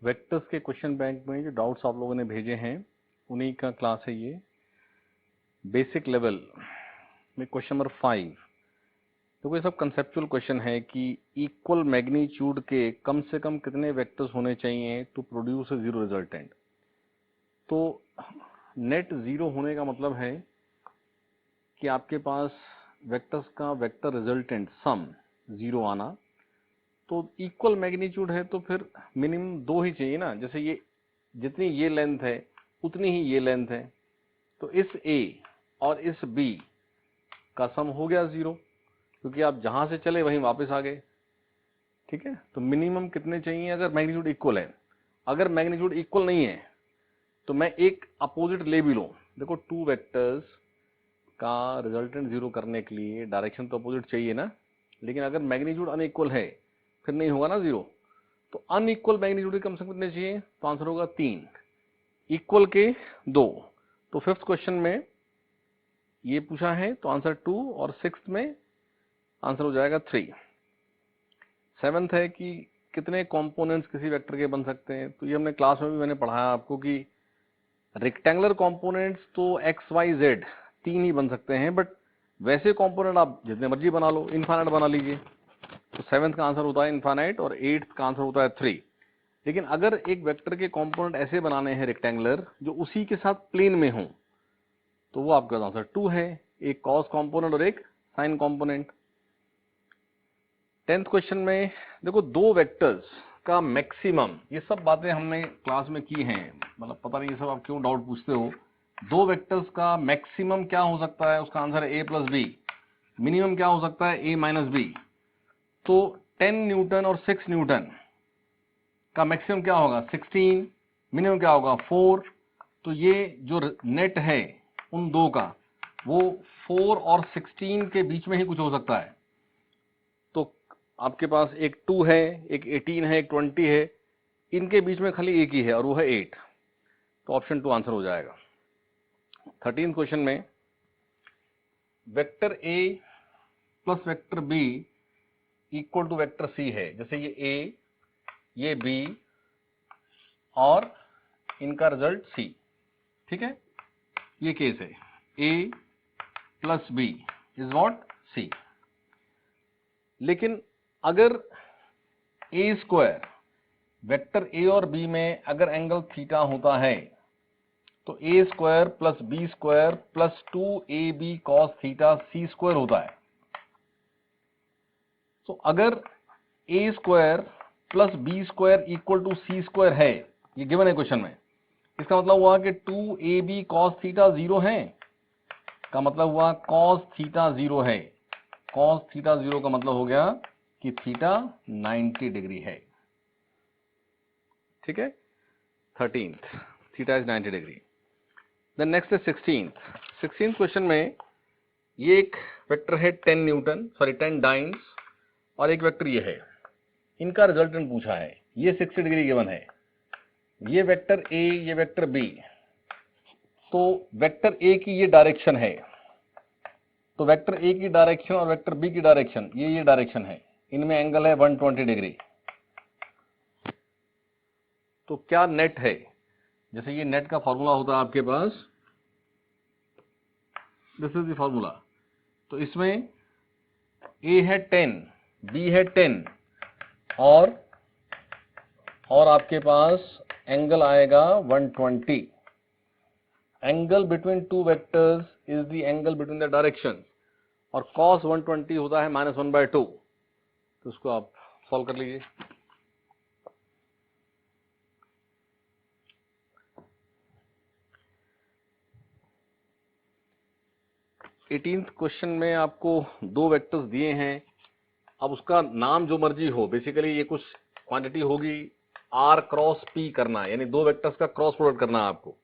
Vectors के question bank में जो डाउट्स आप लोगों ने भेजे हैं उन्हीं का क्लास है ये। बेसिक लेवल में क्वेश्चन नंबर 5। देखो ये सब कंसेप्चुअल क्वेश्चन है कि इक्वल मैग्नीट्यूड के कम से कम कितने वेक्टर्स होने चाहिए to produce a zero resultant. तो नेट जीरो होने का मतलब है कि आपके पास वेक्टर्स का वेक्टर रिजल्टेंट सम जीरो आना। तो इक्वल मैग्नीट्यूड है तो फिर मिनिमम दो ही चाहिए ना। जैसे ये जितनी ये लेंथ है उतनी ही ये लेंथ है, तो इस A और इस B का सम हो गया जीरो, क्योंकि आप जहां से चले वहीं वापस आ गए। ठीक है, तो मिनिमम कितने चाहिए अगर मैग्नीट्यूड इक्वल है। अगर मैग्नीट्यूड इक्वल नहीं है तो मैं एक अपोजिट ले भी लूं। देखो टू वेक्टर्स का रिजल्टेंट जीरो करने के लिए डायरेक्शन तो अपोजिट चाहिए ना, लेकिन अगर मैग्नीट्यूड अनइक्वल है फिर नहीं होगा ना जीरो। तो अनइक्वल मैग्नीट्यूड कम से कम कितने चाहिए, तो आंसर होगा 3, इक्वल के 2। तो फिफ्थ क्वेश्चन में ये पूछा है तो आंसर 2 और सिक्स्थ में आंसर हो जाएगा 3। सेवंथ है कि कितने कंपोनेंट्स किसी वेक्टर के बन सकते हैं। तो ये हमने क्लास में भी मैंने पढ़ाया आपको कि रेक्टेंगुलर कंपोनेंट्स तो एक्स वाई जेड 3 ही बन सकते हैं, बट वैसे कंपोनेंट आप जितने मर्जी बना लो, इनफाइनाइट बना लीजिए। तो सेवंथ का आंसर होता है इनफाइनाइट और एट्थ का आंसर होता है 3। लेकिन अगर एक वेक्टर के कंपोनेंट ऐसे बनाने हैं रेक्टेंगुलर जो उसी के साथ प्लेन में हो, तो वो आपका आंसर 2 है, एक कॉस कंपोनेंट और एक साइन कंपोनेंट। 10th क्वेश्चन में देखो दो वेक्टर्स का मैक्सिमम, ये सब बातें हमने क्लास में की हैं, मतलब पता नहीं ये सब आप क्यों डाउट पूछते हो। दो वेक्टर्स का मैक्सिमम क्या हो सकता है, उसका आंसर है a प्लस बी। मिनिमम क्या हो सकता है, a माइनस बी। तो 10 न्यूटन और 6 न्यूटन का मैक्सिमम क्या होगा, 16। मिनिमम क्या होगा, 4। तो ये जो नेट है उन दो का वो 4 और 16 के बीच में ही कुछ हो सकता है। तो आपके पास एक 2 है, एक 18 है, एक 20 है, इनके बीच में खाली एक ही है और वो है 8। तो ऑप्शन 2 आंसर हो जाएगा। 13th क्वेश्चन में vector A plus vector B equal to vector C है। जैसे ये A, ये B और इनका रिजल्ट C। ठीक है, ये केस है A plus B is what C। लेकिन अगर A स्क्वायर वेक्टर A और B में अगर एंगल थीटा होता है तो A square plus B square plus 2AB cos theta C square होता है। तो अगर A square plus B square equal to C square है, ये गिवन है क्वेश्चन में, इसका मतलब हुआ कि 2AB कॉस थीटा 0 है, का मतलब हुआ कॉस थीटा 0 है। कॉस थीटा 0 का मतलब हो गया कि थीटा 90 डिग्री है। ठीक है, 13th theta is 90 degree. Then next है 16th क्वेश्चन में ये एक वेक्टर है 10 न्यूटन, सॉरी 10 डाइन्स, और एक वेक्टर ये है, इनका रिजल्टेंट पूछा है। ये 60 डिग्री गिवन है, ये वेक्टर A, ये वेक्टर B। तो वेक्टर A की ये डायरेक्शन है, तो वेक्टर A की डायरेक्शन और वेक्टर B की डायरेक्शन, ये डायरेक्शन है, इनमें एंगल है 120 डिग्री। तो क्या नेट है, जैसे ये नेट का फॉर्मूला होता है आपके पास, दिस इज द फॉर्मूला। तो इसमें A है 10, B है 10 और आपके पास एंगल आएगा 120। Angle between two vectors is the angle between the direction, और cos 120 होता है -1/2। तो उसको आप सॉल्व कर लीजिए। एटीन्थ क्वेश्चन में आपको दो वेक्टर्स दिए हैं, अब उसका नाम जो मर्जी हो, बेसिकली ये कुछ क्वांटिटी होगी, r क्रॉस p करना है, यानी दो वेक्टर्स का क्रॉस प्रोडक्ट करना है आपको।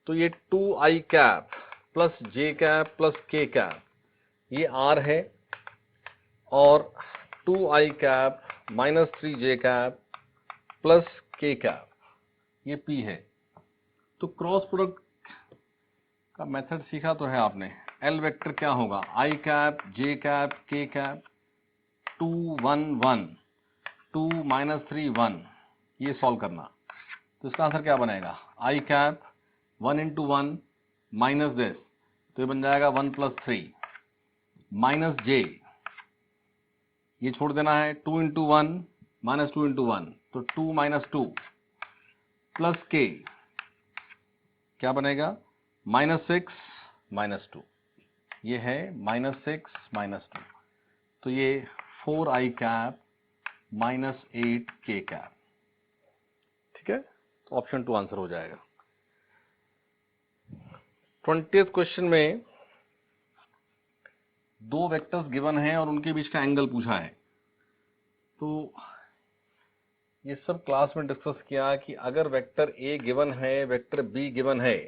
तो ये 2i cap plus j cap plus k cap ये r है, और 2i cap minus 3j cap plus k cap ये p है। तो क्रॉस प्रोडक्ट का मेथड सीखा तो है आपने। L वेक्टर क्या होगा, i cap, j cap, k cap, 2 1 1, 2 -3 1, ये सॉल्व करना। तो इसका आंसर क्या बनेगा, आई कैप 1 इंटू 1 माइनस दिस, तो ये बन जाएगा 1 प्लस 3 माइनस जे, ये छोड़ देना है, 2 इंटू 1 माइनस 2 इंटू 1, तो 2 माइनस 2 प्लस के, क्या बनेगा -6 माइनस 2, ये है -6 माइनस 2, तो ये 4i कैप माइनस 8 के कैप। ठीक है, तो ऑप्शन 2 आंसर हो जाएगा। 20th क्वेश्चन में दो वेक्टर्स गिवन हैं और उनके बीच का एंगल पूछा है। तो ये सब क्लास में डिस्कस किया कि अगर वेक्टर ए गिवन है, वेक्टर बी गिवन है,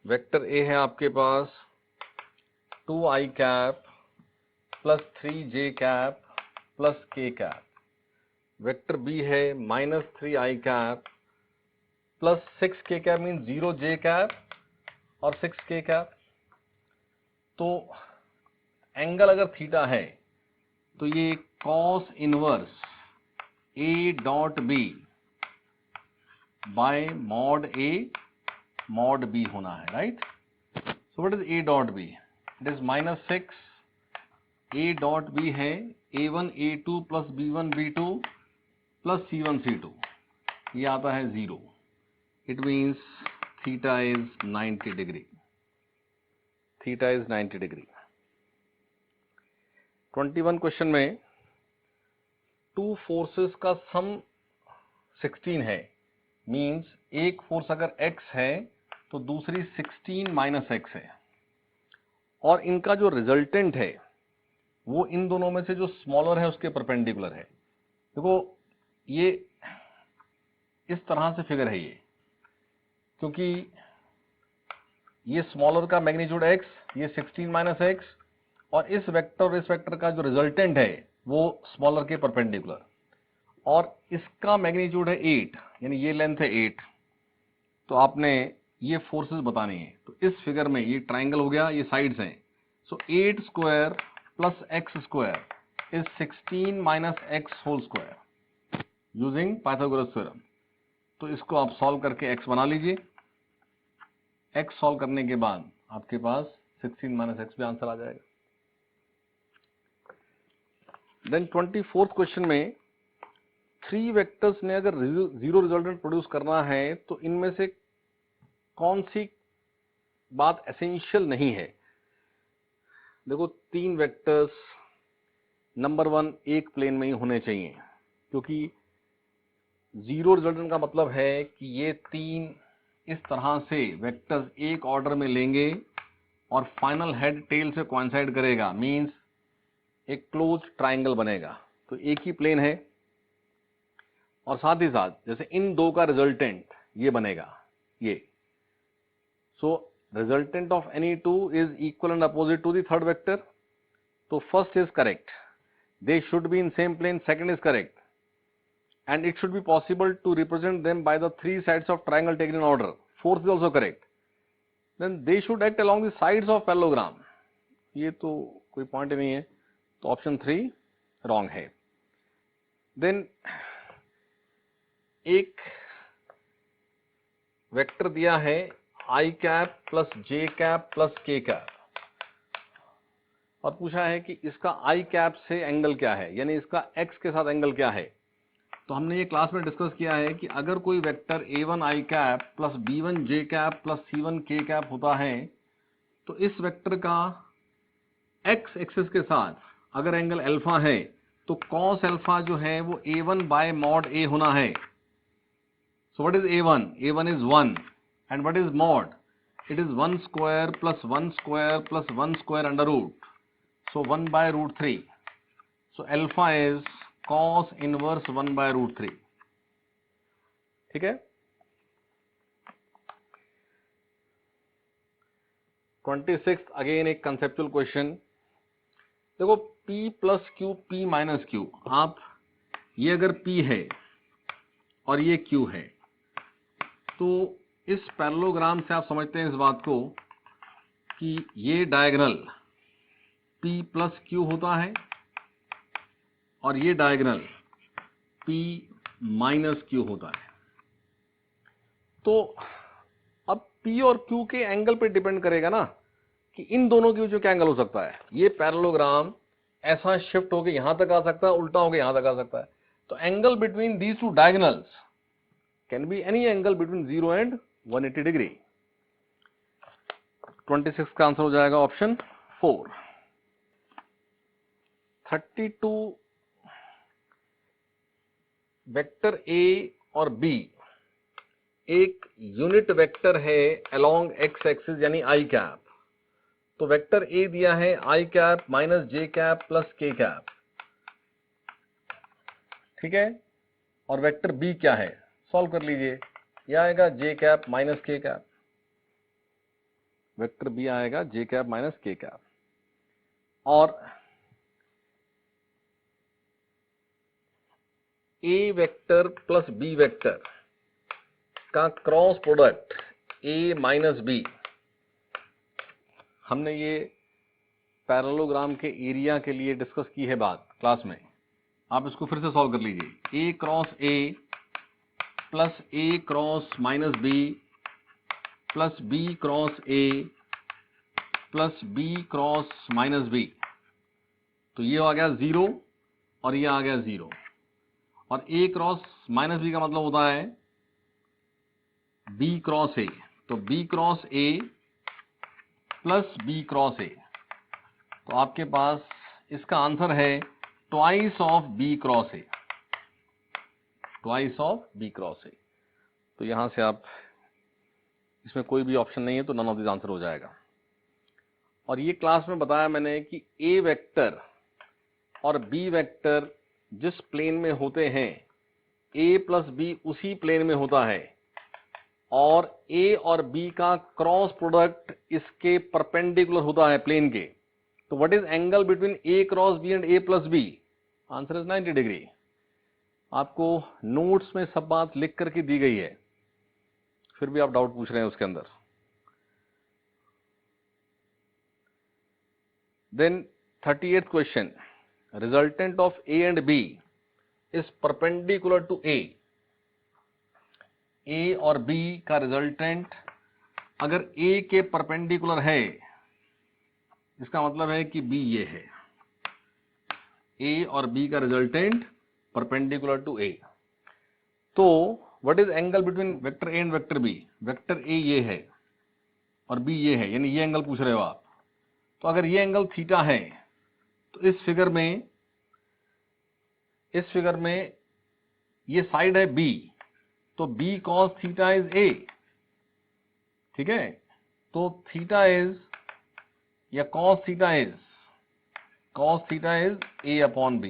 वेक्टर ए है आपके पास 2i cap plus 3j cap plus k cap, vector B है -3i cap plus 6k cap mean 0j cap और 6k कैप। तो एंगल अगर थीटा है तो ये cos inverse a dot B by mod a mod b होना है, right. So what is a dot b, it is -6, a dot b है a1 a2 plus b1 b2 plus c1 c2, ये आता है 0, it means theta is 90 degree, theta is 90 degree. 21 question में two forces का सम 16 है, means एक force अगर x है तो दूसरी 16 माइनस x है, और इनका जो रिजल्टेंट है वो इन दोनों में से जो स्मॉलर है उसके परपेंडिकुलर है। देखो ये इस तरह से फिगर है ये, क्योंकि ये स्मॉलर का मैग्नीट्यूड x, ये 16 माइनस x, और इस वेक्टर और इस वेक्टर का जो रिजल्टेंट है वो स्मॉलर के परपेंडिकुलर, और इसका मैग्नीट्यूड है 8, यानी ये लेंथ है 8। तो आपने ये फोर्सेस बतानी है। तो इस फिगर में ये ट्राइंगल हो गया, ये साइड्स हैं, so 8 square plus x square is 16 minus x whole square using Pythagoras theorem. तो इसको आप सॉल्व करके x बना लीजिए, x सॉल्व करने के बाद आपके पास 16 माइनस एक्स भी आंसर आ जाएगा। देन 24th क्वेश्चन में 3 वेक्टर्स ने अगर जीरो रिजल्टेंट प्रोड्यूस करना है तो इनमें से कौन सी बात एसेंशियल नहीं है। देखो 3 वेक्टर्स नंबर 1 एक प्लेन में ही होने चाहिए, क्योंकि जीरो रिजल्टेंट का मतलब है कि ये 3 इस तरह से वेक्टर्स एक ऑर्डर में लेंगे और फाइनल हेड टेल से कोइंसाइड करेगा, मींस एक क्लोज ट्राइंगल बनेगा। तो एक ही प्लेन है, और साथ ही साथ जैसे इन दो का रिजल्टेंट ये बनेगा ये, so resultant of any two is equal and opposite to the third vector. तो first is correct, they should be in same plane, second is correct, and it should be possible to represent them by the 3 sides of triangle taken in order. Fourth is also correct. Then they should act along the sides of parallelogram. ये तो कोई point नहीं है, तो option 3 wrong है। Then एक vector दिया है आई कैप प्लस जे कैप प्लस के कैप, और पूछा है कि इसका आई कैप से एंगल क्या है, यानी इसका एक्स के साथ एंगल क्या है। तो हमने ये क्लास में डिस्कस किया है कि अगर कोई vector a1 i cap plus b1 j cap plus c1 k cap होता है, तो इस वेक्टर का x एक्सिस के साथ अगर एंगल अल्फा है तो cos अल्फा जो है वो a1 बाय मॉड a होना है। So what is a1? a1 is 1, and what is mod? It is 1 square plus 1 square plus 1 square under root, so 1 by root 3। So alpha is cos inverse 1 by root 3। ठीक है। 26 again एक conceptual question. देखो P plus Q P minus Q, आप ये अगर P है और ये Q है, तो इस पैरेललोग्राम से आप समझते हैं इस बात को कि ये डायगोनल P प्लस क्यू होता है और ये डायगोनल P माइनस क्यू होता है। तो अब P और Q के एंगल पे डिपेंड करेगा ना कि इन दोनों के बीच में क्या एंगल हो सकता है। ये पैरेललोग्राम ऐसा शिफ्ट होके यहां तक आ सकता है, उल्टा होके यहां तक आ सकता है। तो angle between these two diagonals can be any angle between 0 and 180 degree. 26 का आंसर हो जाएगा ऑप्शन 4। 32 वेक्टर A और B एक यूनिट वेक्टर है अलोंग एक्स एक्सिस यानी आई कैप। तो वेक्टर A दिया है आई कैप माइनस जे कैप प्लस के कैप, ठीक है। और वेक्टर B क्या है, सॉल्व कर लीजिए। यह आएगा J cap minus K cap, vector B आएगा J cap minus K cap. और A vector plus B vector का cross product A minus B, हमने ये पैरेललोग्राम के एरिया के लिए डिस्कस की है बात क्लास में। आप इसको फिर से सॉल्व कर लीजिए। A cross A plus A cross minus B plus B cross A plus B cross minus B, तो ये आ गया 0 और ये आ गया 0। और A क्रॉस माइनस B का मतलब होता है B क्रॉस A, तो B cross A plus B cross A, तो आपके पास इसका आंसर है twice of B cross A, twice of B cross A। तो यहां से आप, इसमें कोई भी ऑप्शन नहीं है तो नन ऑफ दिस आंसर हो जाएगा। और ये क्लास में बताया मैंने कि A वेक्टर और B वेक्टर जिस प्लेन में होते हैं A प्लस B उसी प्लेन में होता है, और A और B का क्रॉस प्रोडक्ट इसके परपेंडिकुलर होता है प्लेन के। तो what is angle between A cross B and A plus B? Answer is 90 degree. आपको नोट्स में सब बात लिख करके दी गई है, फिर भी आप डाउट पूछ रहे हैं उसके अंदर। Then 38th question, resultant of A and B is perpendicular to A। A और B का रिजल्टेंट अगर A के परपेंडिकुलर है, इसका मतलब है कि B ये है। A और B का रिजल्टेंट परपेंडिकुलर टू A। तो what is angle between vector A and vector B? Vector A ये है और B ये है, यानी ये एंगल पूछ रहे हो आप। तो अगर ये एंगल थीटा है तो इस फिगर में ये साइड है B, तो B cos theta is A, ठीक है। तो थीटा इज या cos theta is A upon B।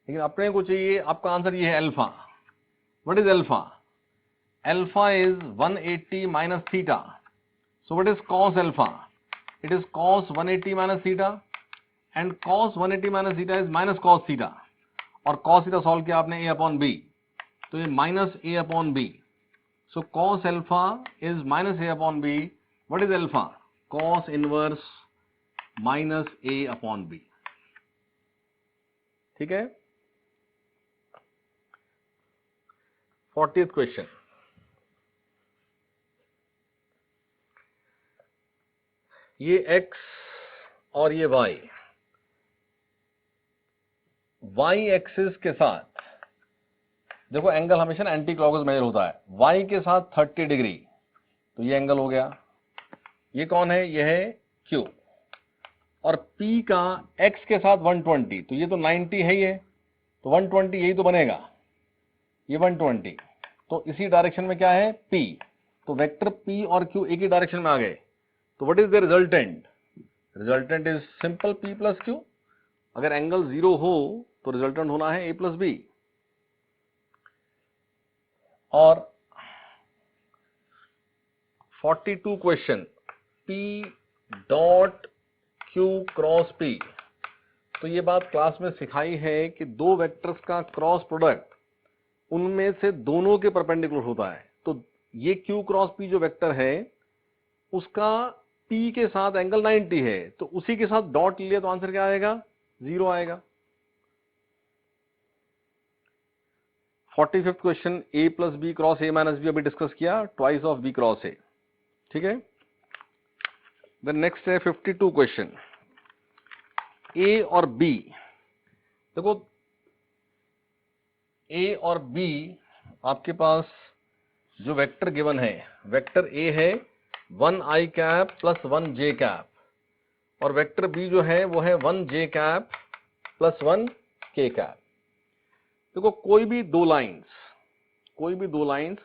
लेकिन अपने को चाहिए, आपका आंसर ये है alpha. What is alpha? Alpha is 180 minus theta. So what is cos alpha? It is cos 180 minus theta, and cos 180 minus theta is minus cos theta. और cos theta solve किया आपने A अपॉन B, तो ये minus A upon B। So cos alpha is minus A upon B। What is alpha? cos inverse minus A upon B, ठीक है। 40th question, ये x और ये y एक्सिस के साथ, देखो एंगल हमेशा एंटी क्लॉकवाइज मेजर होता है। y के साथ 30 डिग्री, तो ये एंगल हो गया। ये कौन है? ये है Q। और P का x के साथ 120, तो ये तो 90 है, ये तो 120 यही तो बनेगा, ये 120। तो इसी डायरेक्शन में क्या है? P। तो वेक्टर P और Q एक ही डायरेक्शन में आ गए। तो what is the resultant? Resultant is simple P plus Q। अगर एंगल 0 हो तो रिजल्टेंट होना है A प्लस B। और 42 question, P dot Q cross P। तो ये बात क्लास में सिखाई है कि दो वेक्टर्स का क्रॉस प्रोडक्ट उनमें से दोनों के परपेंडिकुलर होता है। तो ये Q क्रॉस P जो वेक्टर है उसका P के साथ एंगल 90 है, तो उसी के साथ डॉट लिया तो आंसर क्या आएगा? 0 आएगा। 45th question, A plus B cross A minus B अभी डिस्कस किया, twice of B cross A, ठीक है। देन नेक्स्ट है 52 क्वेश्चन, ए और बी। देखो ए और बी आपके पास जो वेक्टर गिवन है, वेक्टर ए है 1 i cap plus 1 j cap, और वेक्टर बी जो है वो है 1 j cap plus 1 k cap. देखो कोई भी दो लाइंस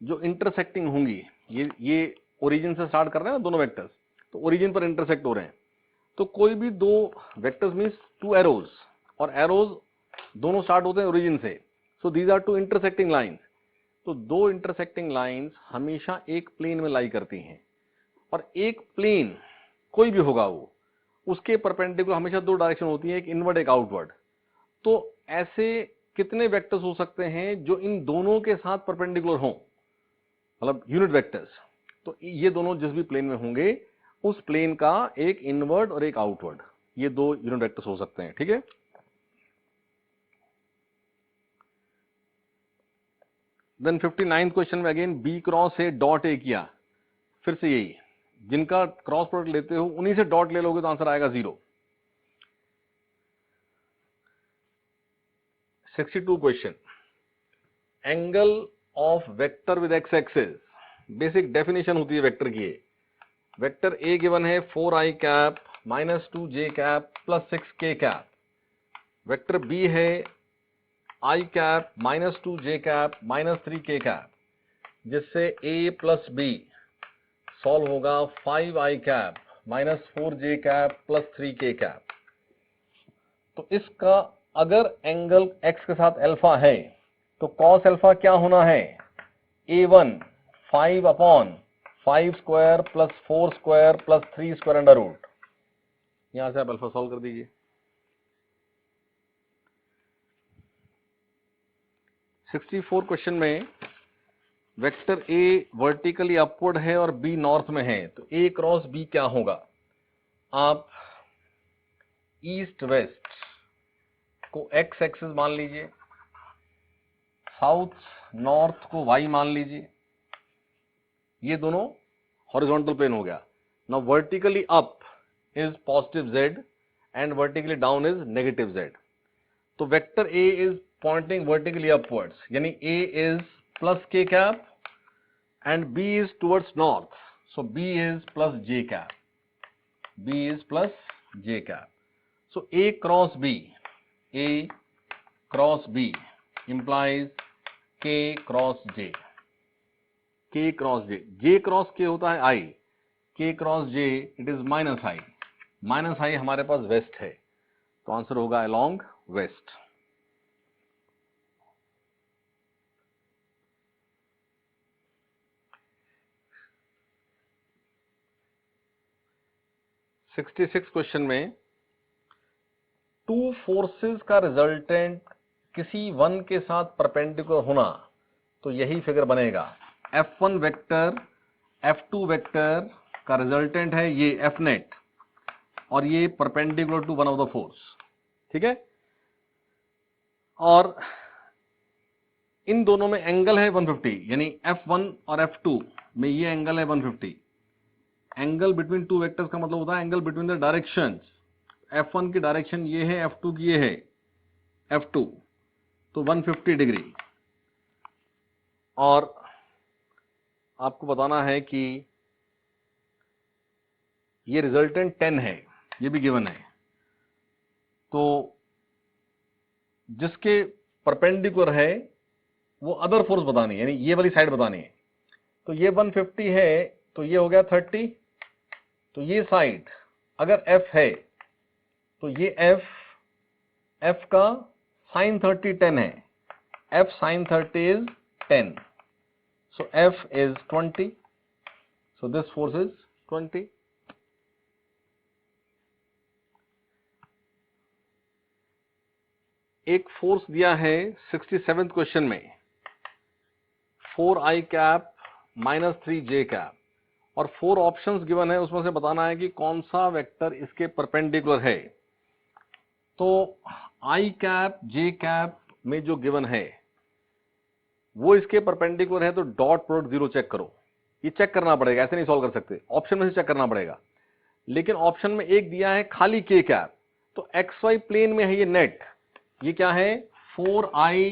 जो इंटरसेक्टिंग होंगी, ये ओरिजिन से स्टार्ट कर रहे हैं ना दोनों वेक्टर्स, तो ओरिजिन पर इंटरसेक्ट हो रहे हैं, तो कोई भी दो वेक्टर्स मींस टू एरोज, और एरोज दोनों स्टार्ट होते हैं ओरिजिन से, so these are two intersecting lines. तो दो इंटरसेक्टिंग लाइंस हमेशा एक प्लेन में लाई करती हैं, और एक प्लेन कोई भी होगा वो, उसके परपेंडिकुलर हमेशा दो डायरेक्शन होती है, एक इनवर्ड एक आउटवर्ड। तो ऐसे कितने वेक्टर्स हो सकते हैं जो इन दोनों के साथ परपेंडिकुलर हों, मतलब यूनिट वेक्टर्स। तो ये दोनों जिस भी प्लेन में होंगे उस प्लेन का एक इनवर्ड और एक आउटवर्ड, ये दो यूनिट वेक्टर्स हो सकते हैं, ठीक है। देन 59th क्वेश्चन में again B cross A dot A किया, फिर से यही, जिनका क्रॉस प्रोडक्ट लेते हो उन्हीं से डॉट ले लोगे तो आंसर आएगा 0। 62 question, angle of vector with x axis. Basic definition होती है वेक्टर की। वेक्टर ए गिवन है 4i cap minus 2j cap plus 6k cap. Vector B है i cap minus 2j cap minus 3k cap, जिससे a plus B solve होगा 5i cap minus 4j cap plus 3k cap. तो इसका अगर angle x के साथ alpha है तो कॉस अल्फा क्या होना है, a1 5 upon 5 square plus 4 square plus 3 square under root. यहां से आप अल्फा सॉल्व कर दीजिए। 64 क्वेश्चन में वेक्टर a वर्टिकली अपवर्ड है और b नॉर्थ में है, तो a क्रॉस b क्या होगा। आप ईस्ट वेस्ट को x एक्सिस मान लीजिए, साउथ नॉर्थ को y मान लीजिए, ये दोनों हॉरिजॉन्टल प्लेन हो गया। Now vertically up is positive z and vertically down is negative z। तो vector a is pointing vertically upwards, यानी a is plus k cap and b is towards north, so b is plus j cap, b is plus j cap. So a cross b implies k cross j, k cross j cross k होता है i, k cross j it is minus i हमारे पास waste है, तो answer होगा along waste. Sixty 66 question में two forces का resultant किसी one के साथ परपेंडिकुलर होना, तो यही फिगर बनेगा। F1 वेक्टर F2 वेक्टर का रिजल्टेंट है ये F नेट, और ये perpendicular to one of the force, ठीक है। और इन दोनों में एंगल है 150, यानी F1 और F2 में ये एंगल है 150। एंगल बिटवीन टू वेक्टर्स का मतलब होता है angle between the directions. F1 की डायरेक्शन ये है, F2 की ये है, F2, तो 150 डिग्री। और आपको बताना है कि ये रिजल्टेंट 10 है, ये भी गिवन है, तो जिसके परपेंडिकुलर है वो अदर फोर्स बतानी है, यानी ये वाली साइड बतानी है। तो ये 150 है, तो ये हो गया 30, तो ये साइड अगर F है तो ये F का sin 30 10 है, F sin 30 is 10, so F is 20, so this force is 20। एक फोर्स दिया है 67th क्वेश्चन में 4i cap minus 3j cap, और 4 ऑप्शंस गिवन है, उसमें से बताना है कि कौन सा वेक्टर इसके परपेंडिकुलर है। तो i कैप j कैप में जो गिवन है वो इसके परपेंडिकुलर है, तो डॉट प्रोडक्ट 0 चेक करो। ये चेक करना पड़ेगा, ऐसे नहीं सॉल्व कर सकते, ऑप्शन में से चेक करना पड़ेगा। लेकिन ऑप्शन में एक दिया है खाली के कैप, तो एक्स वाई प्लेन में है ये नेट, ये क्या है 4i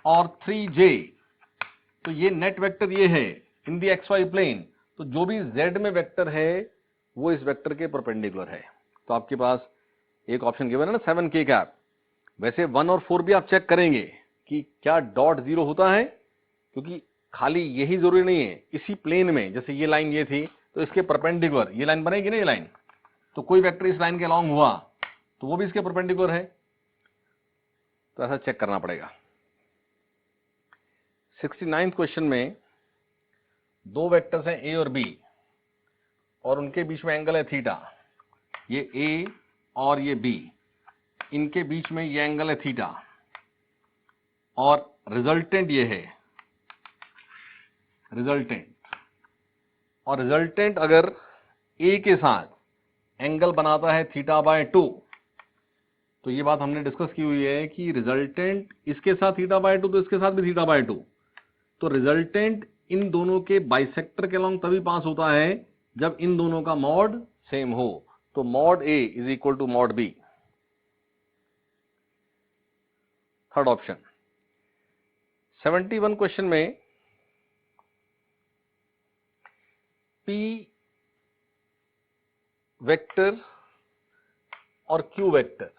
और 3j, तो ये नेट वेक्टर ये है in the x Y plane, तो जो भी z में वेक्टर है वो इस वेक्टर के परपेंडिकुलर है। तो आपके पास एक ऑप्शन गिवन है ना 7k कैप। वैसे 1 और 4 भी आप चेक करेंगे कि क्या डॉट 0 होता है, क्योंकि खाली यही जरूरी नहीं है, इसी प्लेन में जैसे ये लाइन ये थी तो इसके परपेंडिकुलर ये लाइन बनेगी ना, ये लाइन, तो कोई वेक्टर इस लाइन के अलॉन्ग हुआ तो वो भी इसके परपेंडिकुलर है, तो ऐसा चेक करना पड़ेगा। 69th क्वेश्चन में दो वेक्टर्स हैं ए और बी और उनके बीच में एंगल है थीटा, ये ए और ये बी, इनके बीच में ये एंगल है थीटा, और रिजल्टेंट ये है रिजल्टेंट, और रिजल्टेंट अगर ए के साथ एंगल बनाता है θ/2, तो ये बात हमने डिस्कस की हुई है कि रिजल्टेंट इसके साथ θ/2 तो इसके साथ भी θ/2, तो रिजल्टेंट इन दोनों के बाइसेक्टर के अलॉन्ग तभी पास होता है जब इन दोनों का मॉड सेम हो, तो mod A is equal to mod B. Third option. 71 question में P वेक्टर और Q वेक्टर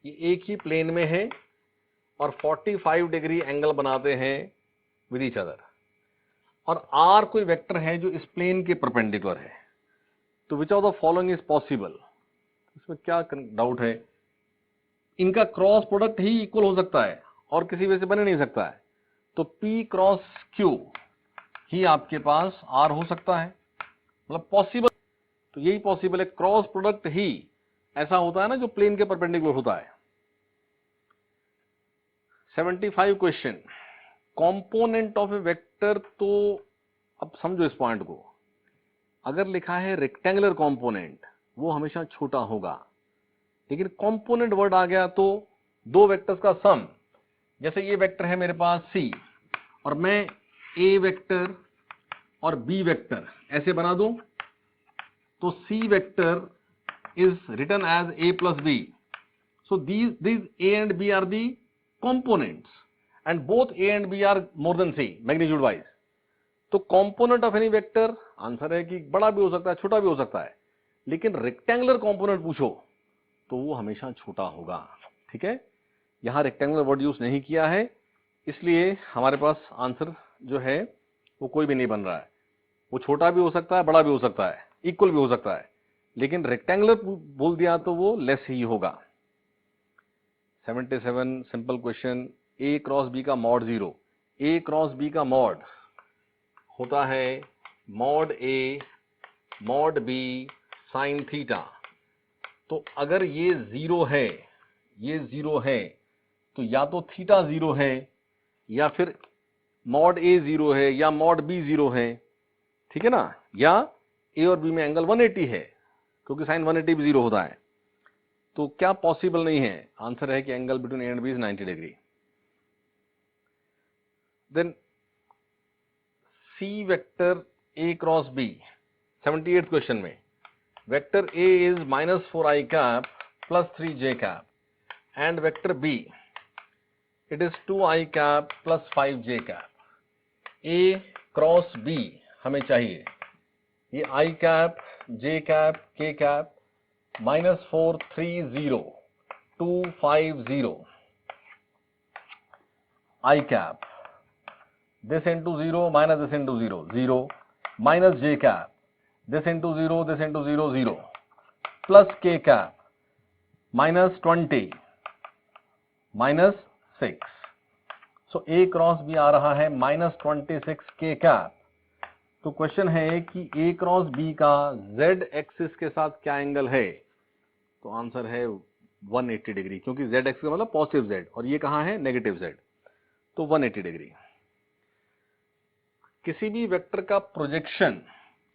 ये एक ही प्लेन में है और 45 डिग्री एंगल बनाते हैं विद ईच अदर, और R कोई वेक्टर है जो इस प्लेन के परपेंडिकुलर है, तो which of the following is possible. इसमें क्या डाउट है, इनका क्रॉस प्रोडक्ट ही इक्वल हो सकता है और किसी वजह से बने नहीं सकता है, तो P क्रॉस Q ही आपके पास R हो सकता है, मतलब पॉसिबल, तो यही पॉसिबल है, क्रॉस प्रोडक्ट ही ऐसा होता है ना जो प्लेन के परपेंडिकुलर होता है। 75 question, component of a vector, तो अब समझो इस पॉइंट को, अगर लिखा है रेक्टेंगुलर कंपोनेंट वो हमेशा छोटा होगा, लेकिन कंपोनेंट वर्ड आ गया तो दो वेक्टर्स का सम, जैसे ये वेक्टर है मेरे पास C और मैं A वेक्टर और B वेक्टर ऐसे बना दूं, तो C vector is written as A plus B, so these A and B are the components and both A and B are more than C magnitude wise, तो component of any vector answer है कि बड़ा भी हो सकता है छोटा भी हो सकता है, लेकिन रेक्टेंगुलर कंपोनेंट पूछो तो वो हमेशा छोटा होगा। ठीक है, यहां रेक्टेंगुलर वर्ड यूज नहीं किया है, इसलिए हमारे पास आंसर जो है वो कोई भी नहीं बन रहा है, वो छोटा भी हो सकता है बड़ा भी हो सकता है इक्वल भी हो सकता है, लेकिन रेक्टेंगुलर बोल दिया तो वो लेस ही होगा। 77 simple question, A cross B का मॉड 0, A क्रॉस B का मॉड होता है mod A mod B sine theta, तो अगर ये 0 है, ये 0 है, तो या तो थीटा 0 है या फिर मॉड A 0 है या मॉड B 0 है, ठीक है ना, या A और B में एंगल 180 है क्योंकि साइन 180 भी 0 होता है, तो क्या पॉसिबल नहीं है, आंसर है कि angle between A and B is 90 degree. Then C vector A cross B 78 question में vector A is -4i cap plus 3j cap and vector B it is 2i cap plus 5j cap. A cross B हमें चाहिए, ये i cap j cap k cap -4 3 0 2 5 0 i cap this into 0 minus this into 0 0 minus j cap this into 0 0 plus k cap minus 20 minus 6, so A cross B आ रहा है -26 k cap। तो question है कि A cross B का z axis के साथ क्या angle है, तो आंसर है 180 डिग्री, क्योंकि z एक्सिस का मतलब पॉजिटिव z और ये कहाँ है नेगेटिव z, तो 180 डिग्री। किसी भी वेक्टर का प्रोजेक्शन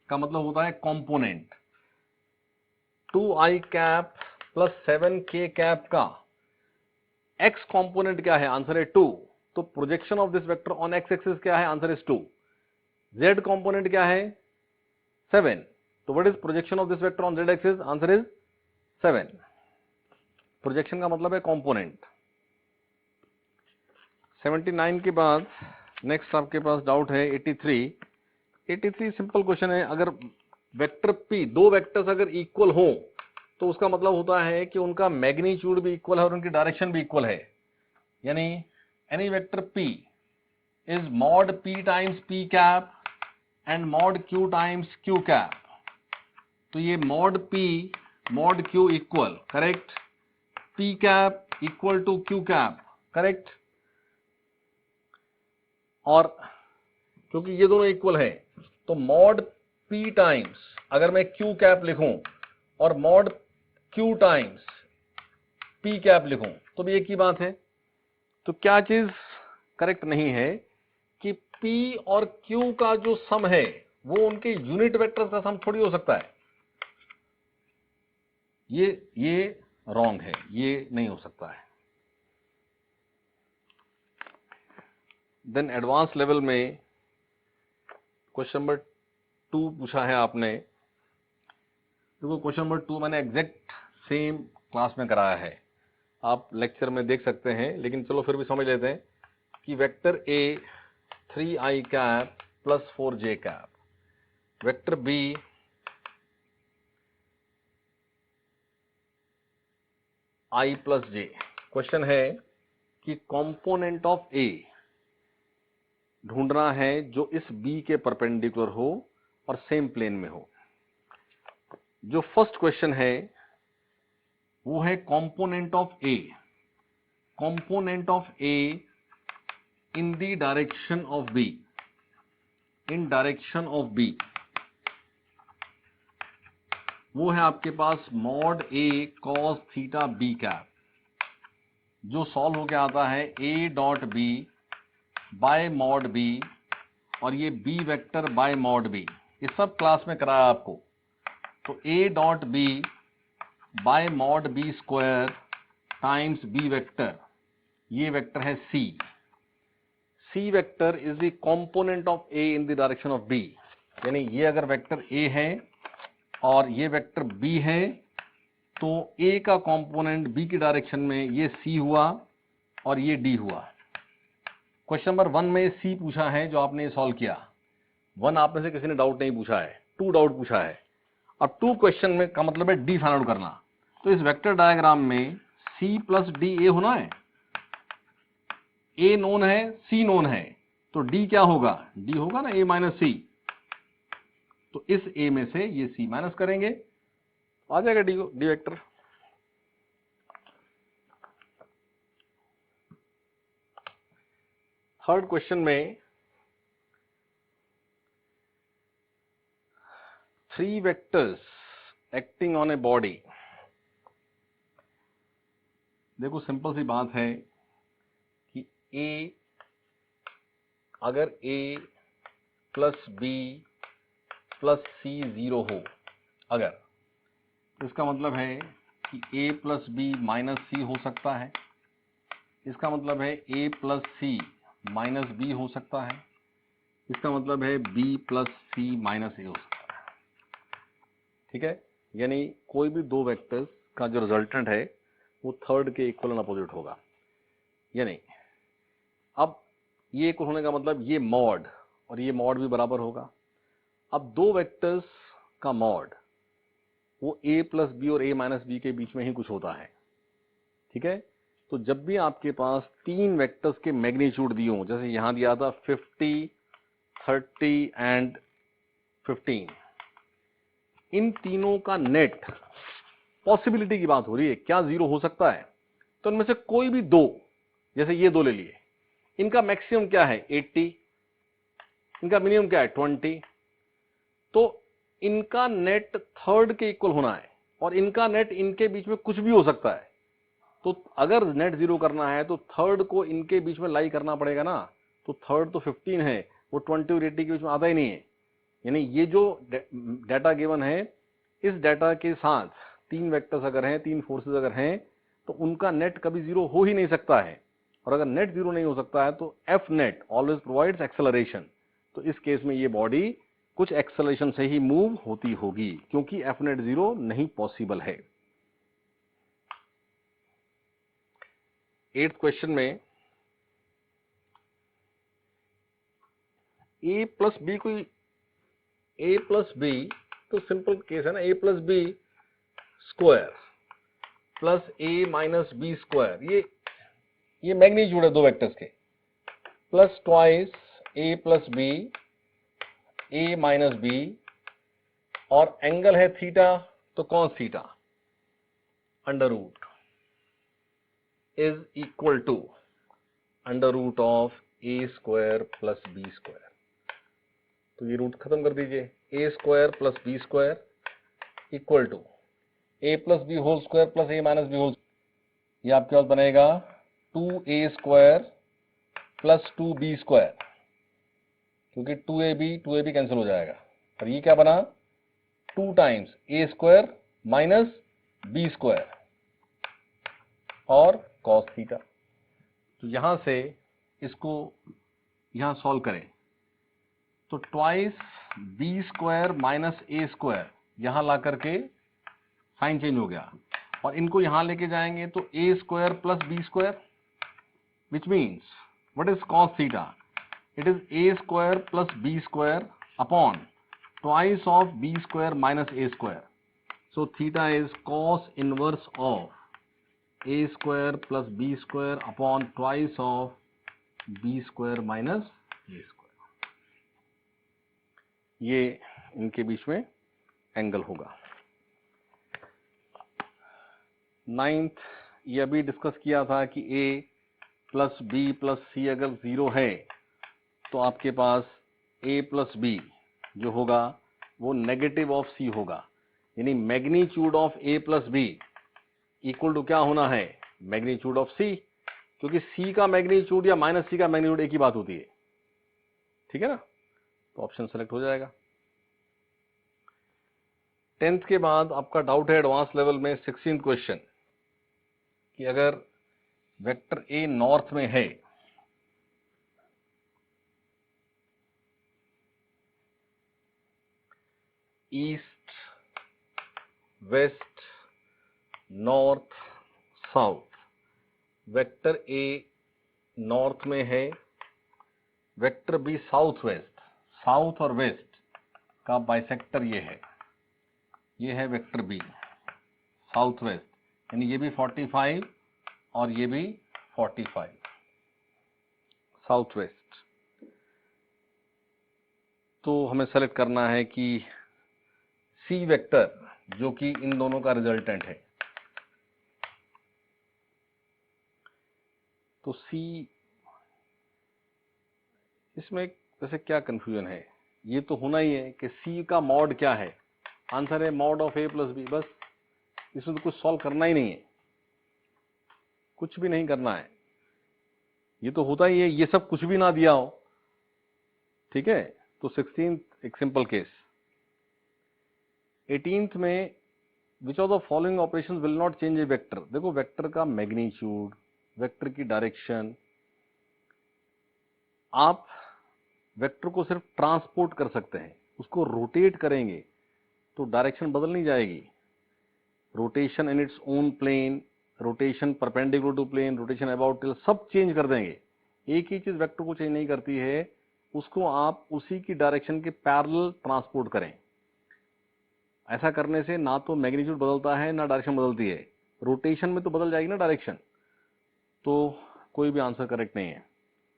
का मतलब होता है component, 2i cap plus 7k cap का x कंपोनेंट क्या है, आंसर है 2, तो projection of this vector on x axis क्या है? Answer is 2। जेड कंपोनेंट क्या है? 7। तो what is projection of this vector on Z axis? Answer is 7। Projection का मतलब है कंपोनेंट। 79 के बाद नेक्स्ट आपके पास डाउट है 83। 83 सिंपल क्वेश्चन है। अगर वेक्टर P, दो वेक्टर्स अगर इक्वल हो तो उसका मतलब होता है कि उनका मैग्नीट्यूड भी इक्वल है और उनकी डायरेक्शन भी इक्वल है। यानी any vector P is mod P times P cap and mod Q times Q cap. तो ये mod P mod Q equal, correct, P cap equal to Q cap, correct. और क्योंकि ये दोनों इक्वल है तो मॉड P टाइम्स अगर मैं Q कैप लिखूं और mod Q times P cap लिखूं तो भी एक ही बात है। तो क्या चीज करेक्ट नहीं है कि P और Q का जो सम है वो उनके यूनिट वेक्टर्स का सम थोड़ी हो सकता है। ये रॉन्ग है, ये नहीं हो सकता है। देन एडवांस लेवल में क्वेश्चन नंबर 2 पूछा है आपने। देखो क्वेश्चन नंबर 2 मैंने एग्जैक्ट सेम क्लास में कराया है, आप लेक्चर में देख सकते हैं, लेकिन चलो फिर भी समझ लेते हैं कि vector A 3i cap plus 4j cap, vector B i plus j। Question है कि कंपोनेंट ऑफ A ढूंढना है जो इस B के परपेंडिकुलर हो और सेम प्लेन में हो। जो फर्स्ट क्वेश्चन है वो है component of A, component of A in the direction of B, in direction of B। वो है आपके पास mod A cos theta B cap, जो सॉल्व होके आता है A dot B by mod B और ये B vector by mod B। ये सब क्लास में कराया आपको। तो A dot B by mod B square times B vector, ये वेक्टर है C। C vector is the component of A in the direction of B। यानी ये अगर वेक्टर A है और ये वेक्टर B है तो A का कंपोनेंट B की डायरेक्शन में ये C हुआ और ये D हुआ। क्वेश्चन नंबर 1 में C पूछा है जो आपने सॉल्व किया। 1 आप में से किसी ने डाउट नहीं पूछा है, 2 डाउट पूछा है। अब 2 क्वेश्चन में का मतलब है D फाइंड आउट करना। तो इस वेक्टर डायग्राम में C प्लस D A होना है। A नोन है, C नोन है, तो D क्या होगा? D होगा ना A माइनस C। तो इस A में से ये C माइनस करेंगे, आ जाएगा D वेक्टर। थर्ड क्वेश्चन में 3 vectors acting on a body. देखो सिंपल सी बात है कि A अगर A plus B plus C 0 हो अगर, तो इसका मतलब है कि A plus B minus C हो सकता है। इसका मतलब है A plus C minus B हो सकता है। इसका मतलब है B plus C minus A हो सकता है। ठीक है, यानी कोई भी 2 वेक्टर्स का जो रिजल्टेंट है वो थर्ड के इक्वल एंड अपोजिट होगा। यानी अब ये इक्वल होने का मतलब ये मॉड और ये मॉड भी बराबर होगा। अब 2 वेक्टर्स का मॉड वो A प्लस B और A माइनस B के बीच में ही कुछ होता है। ठीक है, तो जब भी आपके पास 3 वेक्टर्स के मैग्नीट्यूड दिए हों, जैसे यहां दिया था 50, 30 एंड 15, इन तीनों का नेट, पॉसिबिलिटी की बात हो रही है, क्या 0 हो सकता है? तो इनमें से कोई भी 2, जैसे ये 2 ले लिए, इनका मैक्सिमम क्या है? 80, इनका मिनिमम क्या है? 20। तो इनका नेट थर्ड के इक्वल होना है और इनका नेट इनके बीच में कुछ भी हो सकता है। तो अगर नेट 0 करना है तो थर्ड को इनके बीच में लाई करना पड़ेगा ना। तो थर्ड तो 15 है, वो 20 और 80 के बीच में आता ही नहीं है। यानी ये जो डाटा गिवन है, इस डाटा के साथ 3 वेक्टर्स अगर हैं, 3 फोर्सेस अगर हैं, तो उनका नेट कभी 0 हो ही नहीं सकता है। और अगर नेट जीरो नहीं हो सकता है तो F net always provides acceleration. तो इस केस में ये बॉडी कुछ एक्सेलरेशन से ही मूव होती होगी, क्योंकि एफ नेट जीरो नहीं पॉसिबल है। 8th क्वेश्चन में ए प्लस बी कोई ए प्लस बी तो सिंपल केस है ना, A plus B square plus A minus B square, ये मैग्नीट्यूड है दो वेक्टर्स के, plus twice A plus B A minus B, और एंगल है थीटा, तो cos theta under root is equal to under root of A square plus B square. तो ये root खत्म कर दीजिए, A square plus B square equal to A plus B whole square plus A minus B whole, ये आपके पास बनेगा 2a square plus 2b square, क्योंकि 2ab cancel हो जाएगा, और ये क्या बना 2 टाइम्स ए स्क्वायर माइनस बी स्क्वायर और कॉस थीटा। तो यहां से इसको यहां सॉल्व करें तो twice B square minus A square यहां ला करके साइन चेंज हो गया, और इनको यहां लेके जाएंगे तो A square plus B square, which means what is cos theta, it is A square plus B square upon twice of B square minus A square. So theta is cos inverse of A square plus B square upon twice of B square minus A square. ये इनके बीच में angle होगा। 9th ये अभी discuss किया था कि a plus B plus सी अगर जीरो है तो आपके पास a प्लस बी जो होगा वो नेगेटिव ऑफ c होगा, यानी magnitude of a plus B equal to क्या होना है, मैग्नीट्यूड ऑफ c, क्योंकि c का मैग्नीट्यूड या माइनस c का मैग्नीट्यूड एक ही बात होती है, ठीक है ना। तो ऑप्शन सेलेक्ट हो जाएगा। 10th के बाद आपका डाउट है एडवांस लेवल में 16th क्वेश्चन कि अगर वेक्टर ए नॉर्थ में है east west north south, vector A north में है, vector B south west, south और वेस्ट का बाइसेक्टर ये है वेक्टर बी साउथ वेस्ट, यानी ये भी 45 और ये भी 45 साउथ वेस्ट। तो हमें सेलेक्ट करना है कि सी वेक्टर जो कि इन दोनों का रिजल्टेंट है, तो सी इसमें वैसे क्या कंफ्यूजन है, ये तो होना ही है कि सी का मॉड क्या है, आंसर है mod of A plus B, बस इसमें तो कुछ सॉल्व करना ही नहीं है, कुछ भी नहीं करना है, ये तो होता ही है, ये सब कुछ भी ना दिया हो, ठीक है। तो 16th एक सिंपल केस। 18th में which of the following operation will not change A vector. देखो वेक्टर का मैग्नीट्यूड, वेक्टर की डायरेक्शन, आप वेक्टर को सिर्फ ट्रांसपोर्ट कर सकते हैं, उसको रोटेट करेंगे तो डायरेक्शन बदल नहीं जाएगी, rotation in its own plane, rotation perpendicular to plane, rotation about tilt, सब चेंज कर देंगे। एक ही चीज वेक्टर को चेंज नहीं करती है, उसको आप उसी की डायरेक्शन के पैरेलल ट्रांसपोर्ट करें। ऐसा करने से ना तो मैग्नीट्यूड बदलता है ना डायरेक्शन बदलती है, रोटेशन में तो बदल जाएगी ना डायरेक्शन, तो कोई भी आंसर करेक्ट नहीं है।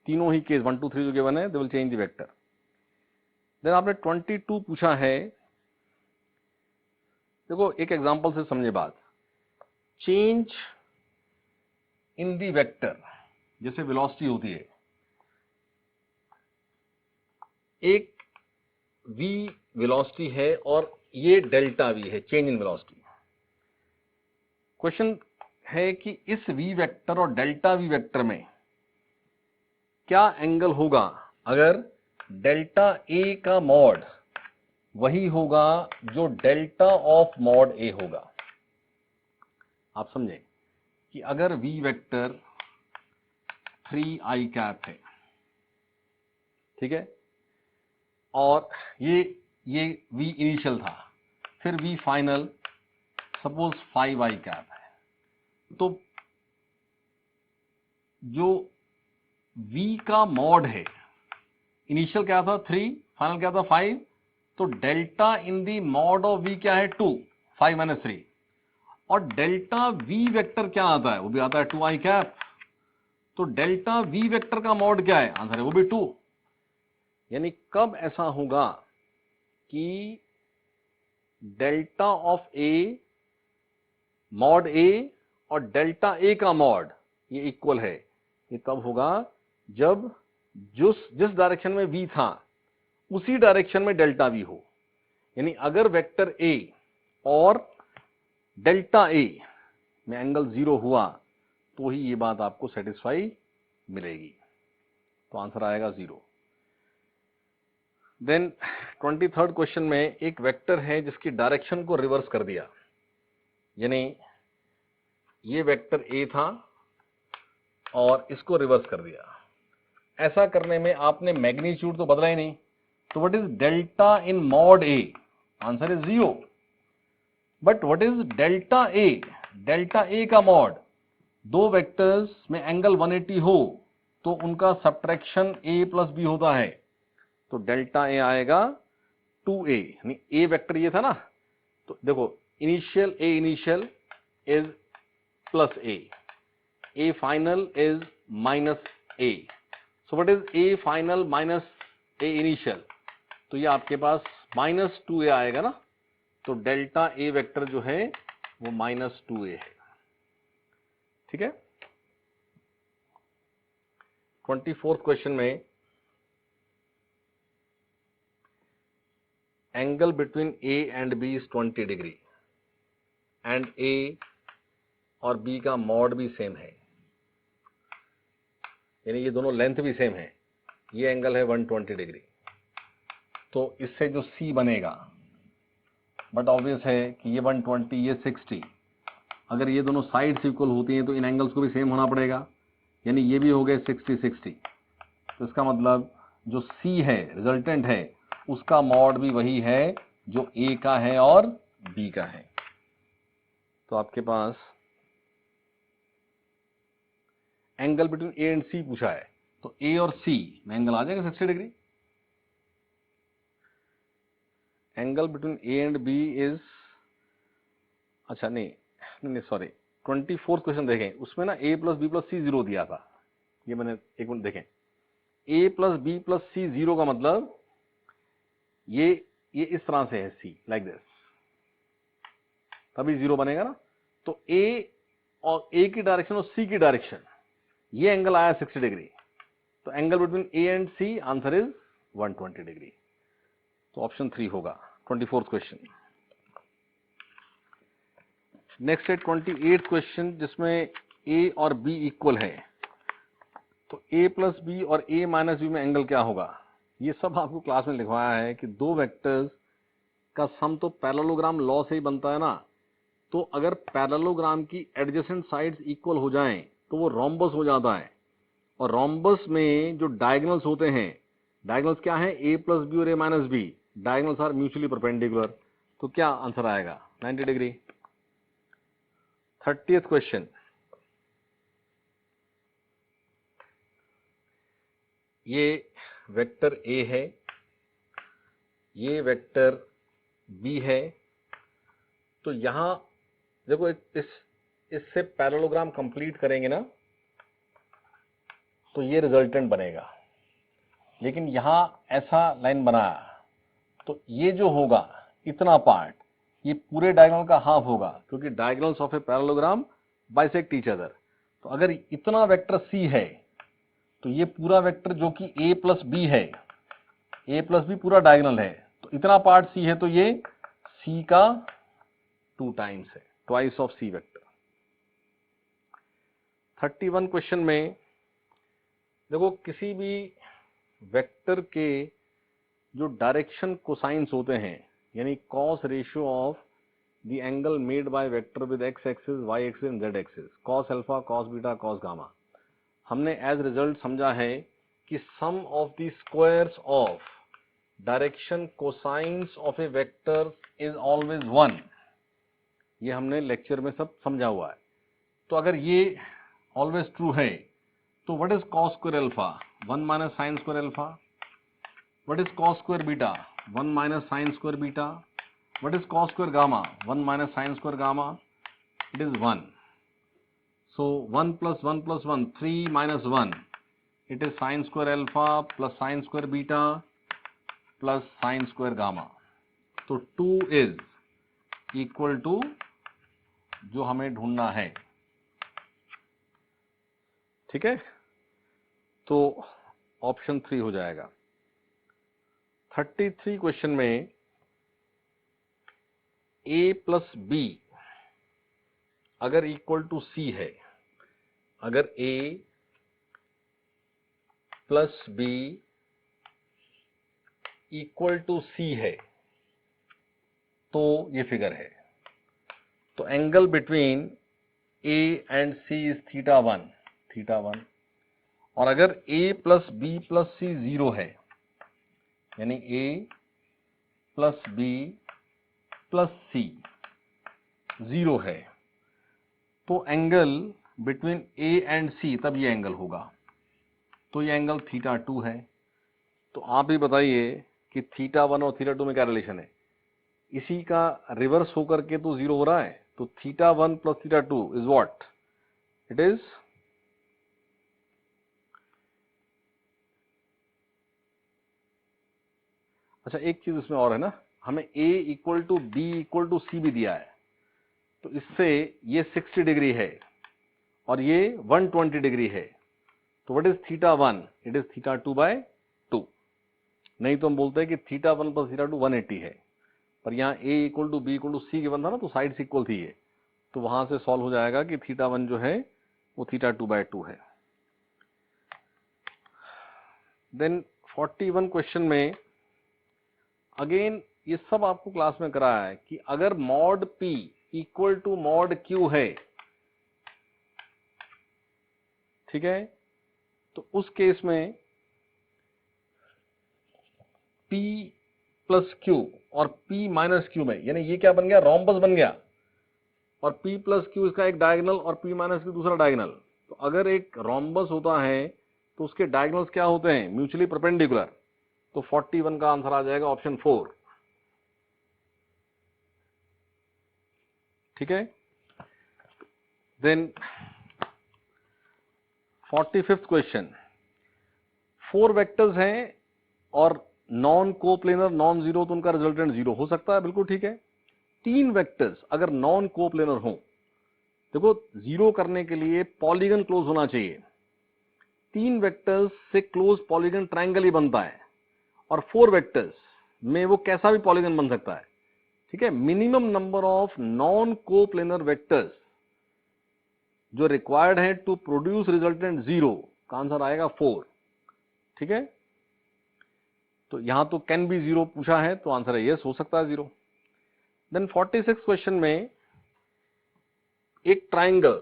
तीनों ही केस 1 2 3 जो गिवन है they will change the vector. Then आपने 22 पूछा है, देखो एक एग्जांपल से समझे बात, चेंज इन दी वेक्टर, जैसे वेलोसिटी होती है, एक v वेलोसिटी है और ये डेल्टा v है, चेंज इन वेलोसिटी। क्वेश्चन है कि इस v वेक्टर और डेल्टा v वेक्टर में क्या एंगल होगा अगर डेल्टा a का मॉड वही होगा जो डेल्टा ऑफ मॉड a होगा। आप समझे कि अगर v वेक्टर 3i कैप है, ठीक है, और ये v इनिशियल था, फिर v final suppose 5i cap है, तो जो v का मॉड है, इनिशियल क्या था 3, फाइनल क्या था 5, तो delta in the mod of v क्या है 2, 5 माइनस 3, और डेल्टा v वेक्टर क्या आता है, वो भी आता है 2i कैप, तो डेल्टा v वेक्टर का मॉड क्या है, आंसर है वो भी 2। यानी कब ऐसा होगा कि delta of a mod a और डेल्टा a का मॉड ये इक्वल है, ये तब होगा जब जिस डायरेक्शन में v था उसी डायरेक्शन में डेल्टा v हो। यानी अगर वेक्टर a और डेल्टा a में एंगल 0 हुआ तो ही ये बात आपको सेटिस्फाई मिलेगी, तो आंसर आएगा 0। देन 23rd क्वेश्चन में एक वेक्टर है जिसकी डायरेक्शन को रिवर्स कर दिया, यानी ये वेक्टर a था और इसको रिवर्स कर दिया। ऐसा करने में आपने मैग्नीट्यूड तो बदला ही नहीं, तो what is delta in mod a, answer is 0। But what is delta a, delta a का मॉड, दो वेक्टर्स में एंगल 180 हो तो उनका सब्ट्रैक्शन a प्लस b होता है, तो डेल्टा a आएगा 2a, यानी a वेक्टर ये था ना, तो देखो initial a initial is plus a final is minus a, so what is a final minus a initial, तो ये आपके पास माइनस 2a आएगा ना, तो डेल्टा a वेक्टर जो है वो माइनस 2a है, ठीक है। 24th क्वेश्चन में angle between a and b is 20 degree and a और b का मॉड भी सेम है, यानी ये दोनों लेंथ भी सेम है, ये एंगल है 120 डिग्री, तो इससे जो c बनेगा, बट ऑब्वियस है कि ये 120 ये 60, अगर ये दोनों साइड्स इक्वल होती हैं तो इन एंगल्स को भी सेम होना पड़ेगा, यानी ये भी हो गए 60-60, तो इसका मतलब जो c है रिजल्टेंट है उसका मॉड भी वही है जो a का है और b का है, तो आपके पास angle between a and c पूछा है, तो a और c में एंगल आ जाएगा 60 degree. Angle between a and b is, अच्छा नहीं सॉरी, 24th क्वेश्चन देखें, उसमें ना a प्लस बी प्लस सी 0 दिया था, ये मैंने एक मिनट देखें, a प्लस बी प्लस सी 0 का मतलब ये इस तरह से है c लाइक दिस, तभी 0 बनेगा ना, तो a और a की डायरेक्शन और c की डायरेक्शन, ये एंगल आया 60 डिग्री, तो angle between a and c answer is 120 degree, तो ऑप्शन 3 होगा 24th क्वेश्चन। नेक्स्ट है 28th क्वेश्चन जिसमें a और b इक्वल है, तो a प्लस बी और a माइनस बी में एंगल क्या होगा, ये सब आपको क्लास में लिखवाया है कि दो वेक्टर्स का सम तो पैरेललोग्राम लॉ से ही बनता है ना, तो अगर पैरेललोग्राम की एडजेसेंट साइड्स इक्वल हो जाएं तो वो रोम्बस हो जाता है, और रोम्बस में जो डायगोनल्स होते हैं, डायगोनल्स क्या है a प्लस बी और a minus B, diagonals are mutually perpendicular, तो क्या आंसर आएगा 90 डिग्री। 30th क्वेश्चन, ये वेक्टर a है, ये वेक्टर b है, तो यहां देखो इससे पैरेललोग्राम कंप्लीट करेंगे ना तो ये रिजल्टेंट बनेगा, लेकिन यहां ऐसा लाइन बनाया तो ये जो होगा इतना पार्ट ये पूरे डायगोनल का हाफ होगा, क्योंकि diagonals of a parallelogram bisect each other, तो अगर इतना वेक्टर c है तो ये पूरा वेक्टर जो कि a प्लस बी है, a प्लस बी पूरा डायगोनल है, तो इतना पार्ट c है, तो ये c का 2 टाइम्स है, twice of c vector. 31 question में देखो किसी भी वेक्टर के जो डायरेक्शन कोसाइंस होते हैं, यानी cos ratio of the angle made by vector with x axis, y axis and z axis, cos alpha, cos beta, cos gamma, हमने एज रिजल्ट समझा है कि sum of the squares of direction cosines of a vector is always 1। ये हमने lecture में सब समझा हुआ है। तो अगर ये ऑलवेज ट्रू है तो what is cos square alpha? 1 minus sine square alpha. What is cos square beta? 1 minus sine square beta. What is cos square gamma? 1 minus sine square gamma. It is 1। So 1 plus 1 plus 1, 3 minus 1. It is sine square alpha plus sine square beta plus sine square gamma. तो 2 is equal to जो हमें ढूंढना है। ठीक है, तो option 3 हो जाएगा। 33 क्वेश्चन में a प्लस b अगर इक्वल टू c है, अगर a plus b equal to c है तो ये फिगर है। तो angle between a and c is theta one. और अगर a plus b plus c 0 है, यानी a plus b plus c 0 है, तो angle between a and c तब ये एंगल होगा। तो ये एंगल थीटा 2 है। तो आप ही बताइए कि थीटा 1 और थीटा 2 में क्या रिलेशन है? इसी का रिवर्स होकर के तो 0 हो रहा है। तो theta 1 plus theta 2 is what? It is अच्छा, एक चीज इसमें और है ना, हमें a equal to b equal to c भी दिया है। तो इससे ये 60 डिग्री है और ये 120 डिग्री है। तो what is theta 1? It is theta 2 by 2। नहीं तो हम बोलते हैं कि थीटा 1 प्लस थीटा 2 180 है, पर यहाँ a equal to b equal to c given था ना, तो साइड्स इक्वल थी ये, तो वहां से सॉल्व हो जाएगा कि थीटा 1 जो है वो थीटा 2 बाय 2 है। देन 41 क्वेश्चन में अगेन ये सब आपको क्लास में कराया है कि अगर mod p equal to mod q है, ठीक है, तो उस केस में p प्लस q और p माइनस q में, यानी ये क्या बन गया? रोम्बस बन गया। और p प्लस q इसका एक डायगोनल और p माइनस q दूसरा डायगोनल। तो अगर एक रोम्बस होता है तो उसके डायगोनल्स क्या होते हैं? Mutually perpendicular. तो 41 का आंसर आ जाएगा ऑप्शन 4। ठीक है, देन 45th क्वेश्चन, 4 वेक्टर्स हैं और नॉन कोप्लेनर नॉन जीरो, तो उनका रिजल्टेंट 0 हो सकता है, बिल्कुल ठीक है। 3 वेक्टर्स अगर नॉन कोप्लेनर हो, देखो 0 करने के लिए पॉलीगन क्लोज होना चाहिए। 3 वेक्टर्स से क्लोज पॉलीगन ट्रायंगल ही बनता है, और 4 वेक्टर्स में वो कैसा भी पॉलीगन बन सकता है। ठीक है, minimum number of non coplanar vectors जो रिक्वायर्ड है टू प्रोड्यूस रिजल्टेंट 0 का आंसर आएगा 4। ठीक है, तो यहां तो कैन बी 0 पूछा है, तो आंसर है यस, हो सकता है 0। देन 46 क्वेश्चन में एक ट्राइंगल,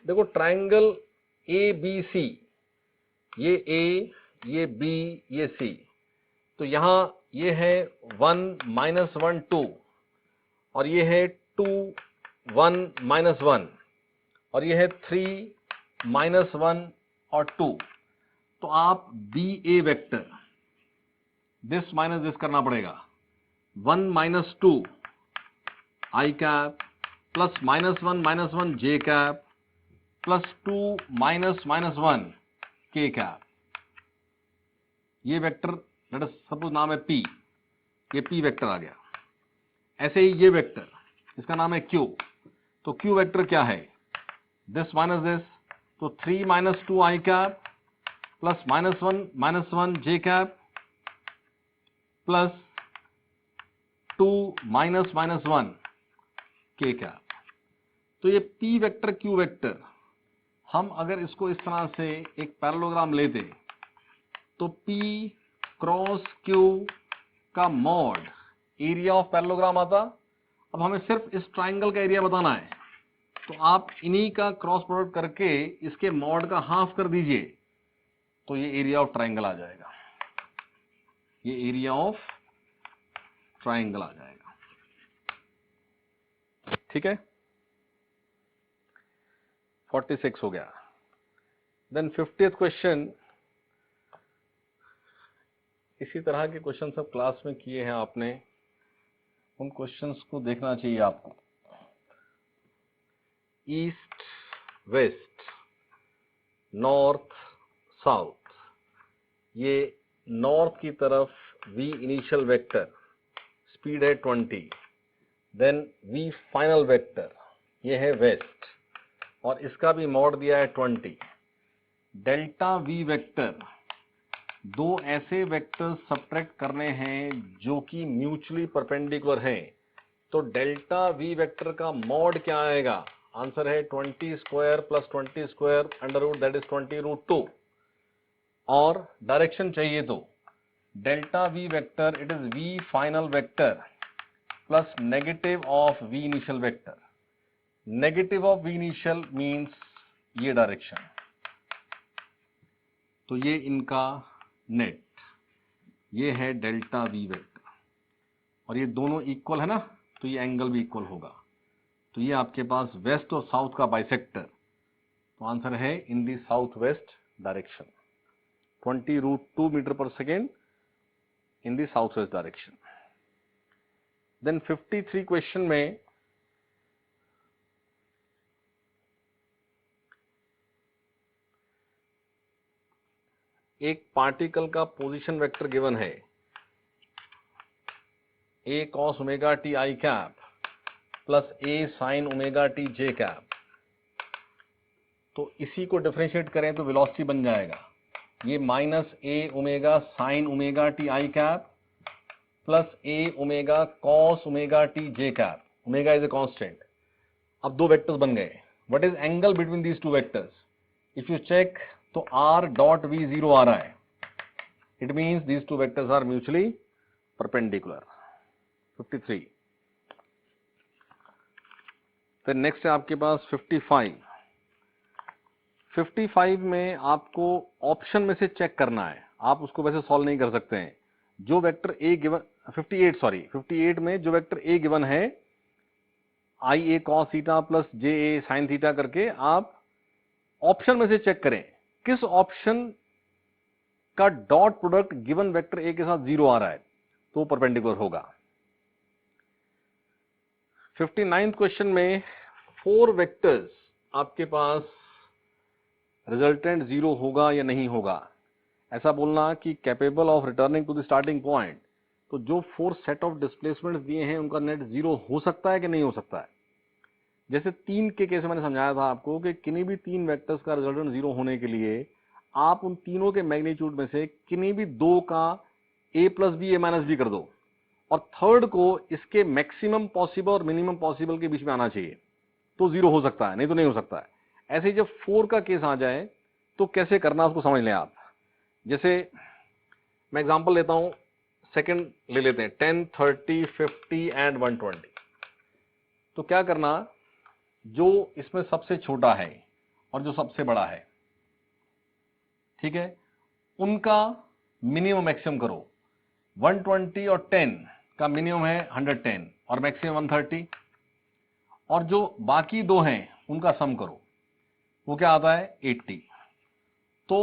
देखो ट्राइंगल ABC, ये A, ये B, ये C, तो यहां ये है 1 माइनस 1 2, और ये है 2 1 माइनस 1, और ये है 3 माइनस 1 और 2। तो आप BA vector this minus this करना पड़ेगा। 1 माइनस 2 आई कैप प्लस माइनस 1 जे कैप प्लस 2 माइनस 1 के कैप। ये वेक्टर लेट अस सपोज नाम है P, ये P वेक्टर आ गया। ऐसे ही ये वेक्टर, इसका नाम है Q, तो Q वेक्टर क्या है? दिस माइनस दिस, तो 3 माइनस 2 आई कैप प्लस माइनस 1 जे कैप प्लस 2 माइनस 1 के कैप। तो ये P वेक्टर Q वेक्टर, हम अगर इसको इस तरह से एक पैरेललोग्राम लेते तो P क्रॉस Q का मॉड एरिया ऑफ पैरेललोग्राम आता। अब हमें सिर्फ इस ट्राइंगल का एरिया बताना है, तो आप इन्हीं का क्रॉस प्रोडक्ट करके इसके मॉड का हाफ कर दीजिए, तो ये एरिया ऑफ ट्राइंगल आ जाएगा, ये एरिया ऑफ ट्राइंगल आ जाएगा। ठीक है, 46 हो गया। देन 50th क्वेश्चन, इसी तरह के क्वेश्चन सब क्लास में किए हैं आपने, उन क्वेश्चंस को देखना चाहिए आपको। ईस्ट वेस्ट नॉर्थ साउथ, ये नॉर्थ की तरफ v इनिशियल वेक्टर, स्पीड है 20, देन v फाइनल वेक्टर ये है वेस्ट, और इसका भी मॉड दिया है 20। डेल्टा v वेक्टर, दो ऐसे वेक्टर्स सब्ट्रैक्ट करने हैं जो कि म्यूचुअली परपेंडिकुलर हैं, तो डेल्टा v वेक्टर का मॉड क्या आएगा? आंसर है 20 square plus 20 square under root that is 20 root 2। और डायरेक्शन चाहिए तो delta v vector it is v final vector plus negative of v initial vector. Negative of v initial means ये direction, तो ये इनका नेट, ये है डेल्टा v वेक्टर, और ये दोनों इक्वल है ना, तो ये एंगल भी इक्वल होगा, तो ये आपके पास वेस्ट और साउथ का बाइसेक्टर, तो आंसर है in the south west direction, 20 root 2 metre per second in the south west direction. Then 53 question में एक पार्टिकल का पोजीशन वेक्टर गिवन है, a cos omega T I cap plus a sin omega T J cap, तो इसी को differentiate करें तो velocity बन जाएगा ये minus a omega sine omega T I cap plus a omega cos omega T J cap, omega is a constant. अब दो वेक्टर्स बन गए, what is angle between these two vectors? If you check तो r dot v 0 आ रहा है, it means these two vectors are mutually perpendicular. 53। फिर next है आपके पास 55। 55 में आपको ऑप्शन में से चेक करना है, आप उसको वैसे सॉल्व नहीं कर सकते हैं। जो वेक्टर a गिवन 58 में जो वेक्टर a गिवन है i a cos theta plus j a sin theta करके, आप ऑप्शन में से चेक करें किस ऑप्शन का dot product given vector a के साथ 0 आ रहा है, तो परपेंडिकुलर होगा। 59th क्वेश्चन में 4 वेक्टर्स आपके पास रिजल्टेंट 0 होगा या नहीं होगा, ऐसा बोलना कि capable of returning to the starting point, तो जो 4 सेट ऑफ डिस्प्लेसमेंट दिए हैं उनका नेट 0 हो सकता है कि नहीं हो सकता है। जैसे 3 के केस में मैंने समझाया था आपको कि किन्हीं भी 3 वेक्टर्स का रिजल्टेंट 0 होने के लिए आप उन तीनों के मैग्नीट्यूड में से किन्हीं भी 2 का a plus B a minus B कर दो, और थर्ड को इसके मैक्सिमम पॉसिबल और मिनिमम पॉसिबल के बीच में आना चाहिए, तो 0 हो सकता है, नहीं तो नहीं हो सकता है। ऐसे ही जब 4 का केस आ जाए तो कैसे करना उसको समझ लें आप। जैसे मैं एग्जांपल लेता हूं, सेकंड ले लेते हैं, 10, 30, 50 एंड 120। तो क्या करना, जो इसमें सबसे छोटा है और जो सबसे बड़ा है, ठीक है, उनका मिनिमम मैक्सिमम करो। 120 और 10 का मिनिमम है 110 और मैक्सिमम 130, और जो बाकी दो हैं उनका सम करो, वो क्या आता है 80। तो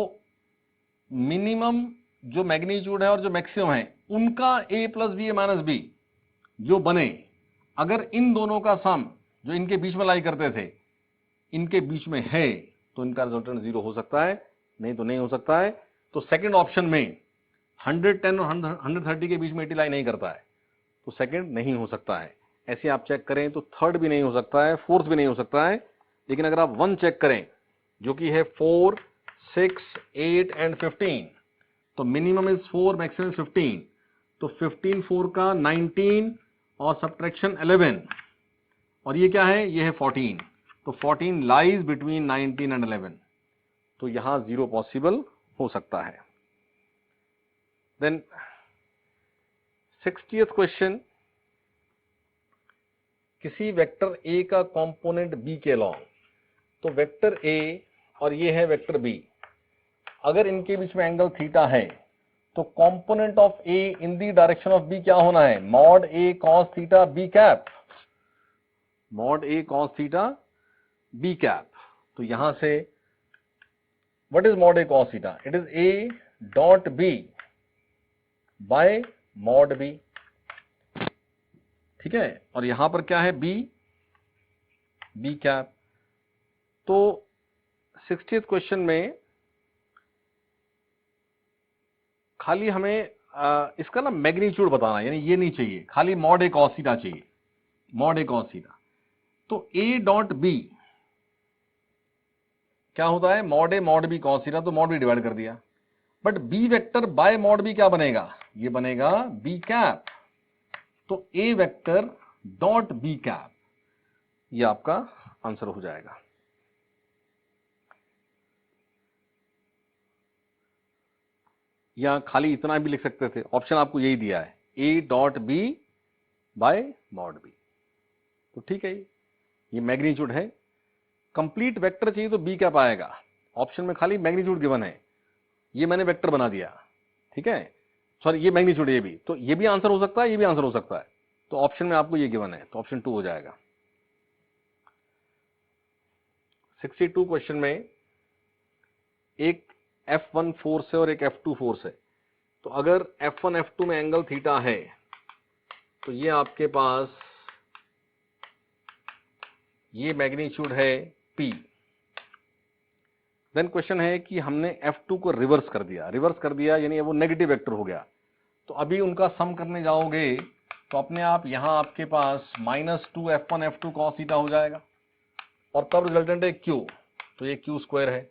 मिनिमम जो मैग्नीट्यूड है और जो मैक्सिमम है उनका a plus B a minus B जो बने, अगर इन दोनों का सम जो इनके बीच में लाई करते थे इनके बीच में है, तो इनका रिजल्टेंट 0 हो सकता है, नहीं तो नहीं हो सकता है। तो सेकंड ऑप्शन में 110 और 130 के बीच में 80 लाई नहीं करता है, तो सेकंड नहीं हो सकता है। ऐसे आप चेक करें तो थर्ड भी नहीं हो सकता है, फोर्थ भी नहीं हो सकता है। लेकिन अगर आप 1 चेक करें जो कि है 4, 6, 8 एंड 15, तो मिनिमम इज 4, मैक्सिमम 15, तो 15 4 का 19 और सब्ट्रैक्शन 11, और ये क्या है, ये है 14, तो 14 लाइज बिटवीन 19 एंड 11, तो यहां 0 पॉसिबल हो सकता है। देन 60th क्वेश्चन, किसी वेक्टर ए का कंपोनेंट बी के अलॉन्ग, तो वेक्टर ए और ये है वेक्टर बी, अगर इनके बीच में एंगल थीटा है तो component of A in the direction of B क्या होना है, mod A cos theta B cap, mod A cos theta B cap. तो यहां से what is mod A cos theta, it is A dot B by mod B, ठीक है। और यहां पर क्या है, बी बी कैप। तो 60th क्वेश्चन में खाली हमें इसका ना मैग्नीट्यूड बताना, यानी ये नहीं चाहिए, खाली मॉड ए कॉस थीटा चाहिए, मॉड ए कॉस थीटा। तो ए डॉट बी क्या होता है, mod A mod B cos theta, तो मॉड बी डिवाइड कर दिया। But B vector by mod B क्या बनेगा, ये बनेगा बी कैप। तो A vector dot B cap, ये आपका आंसर हो जाएगा। या खाली इतना भी लिख सकते थे, ऑप्शन आपको यही दिया है, A dot B by mod B. तो ठीक है, ये मैग्नीट्यूड है। कंप्लीट वेक्टर चाहिए तो बी कैप आएगा, ऑप्शन में खाली मैग्नीट्यूड गिवन है, ये मैंने वेक्टर बना दिया, ठीक है। सॉरी, ये मैग्नीट्यूड, ये भी, तो ये भी आंसर हो सकता है, ये भी आंसर हो सकता है। तो ऑप्शन में आपको ये गिवन है, तो ऑप्शन 2 हो जाएगा। 62 क्वेश्चन में एक F1 फोर्स है और एक F2 फोर्स है। तो अगर F1 F2 में एंगल थीटा है तो ये आपके पास ये मैग्नीट्यूड है P। देन क्वेश्चन है कि हमने F2 को रिवर्स कर दिया, रिवर्स कर दिया यानी वो नेगेटिव वेक्टर हो गया। तो अभी उनका सम करने जाओगे तो अपने आप यहां आपके पास -2 F1 F2 cos थीटा हो जाएगा, और तब रिजल्टेंट है Q, तो ये Q स्क्वायर है।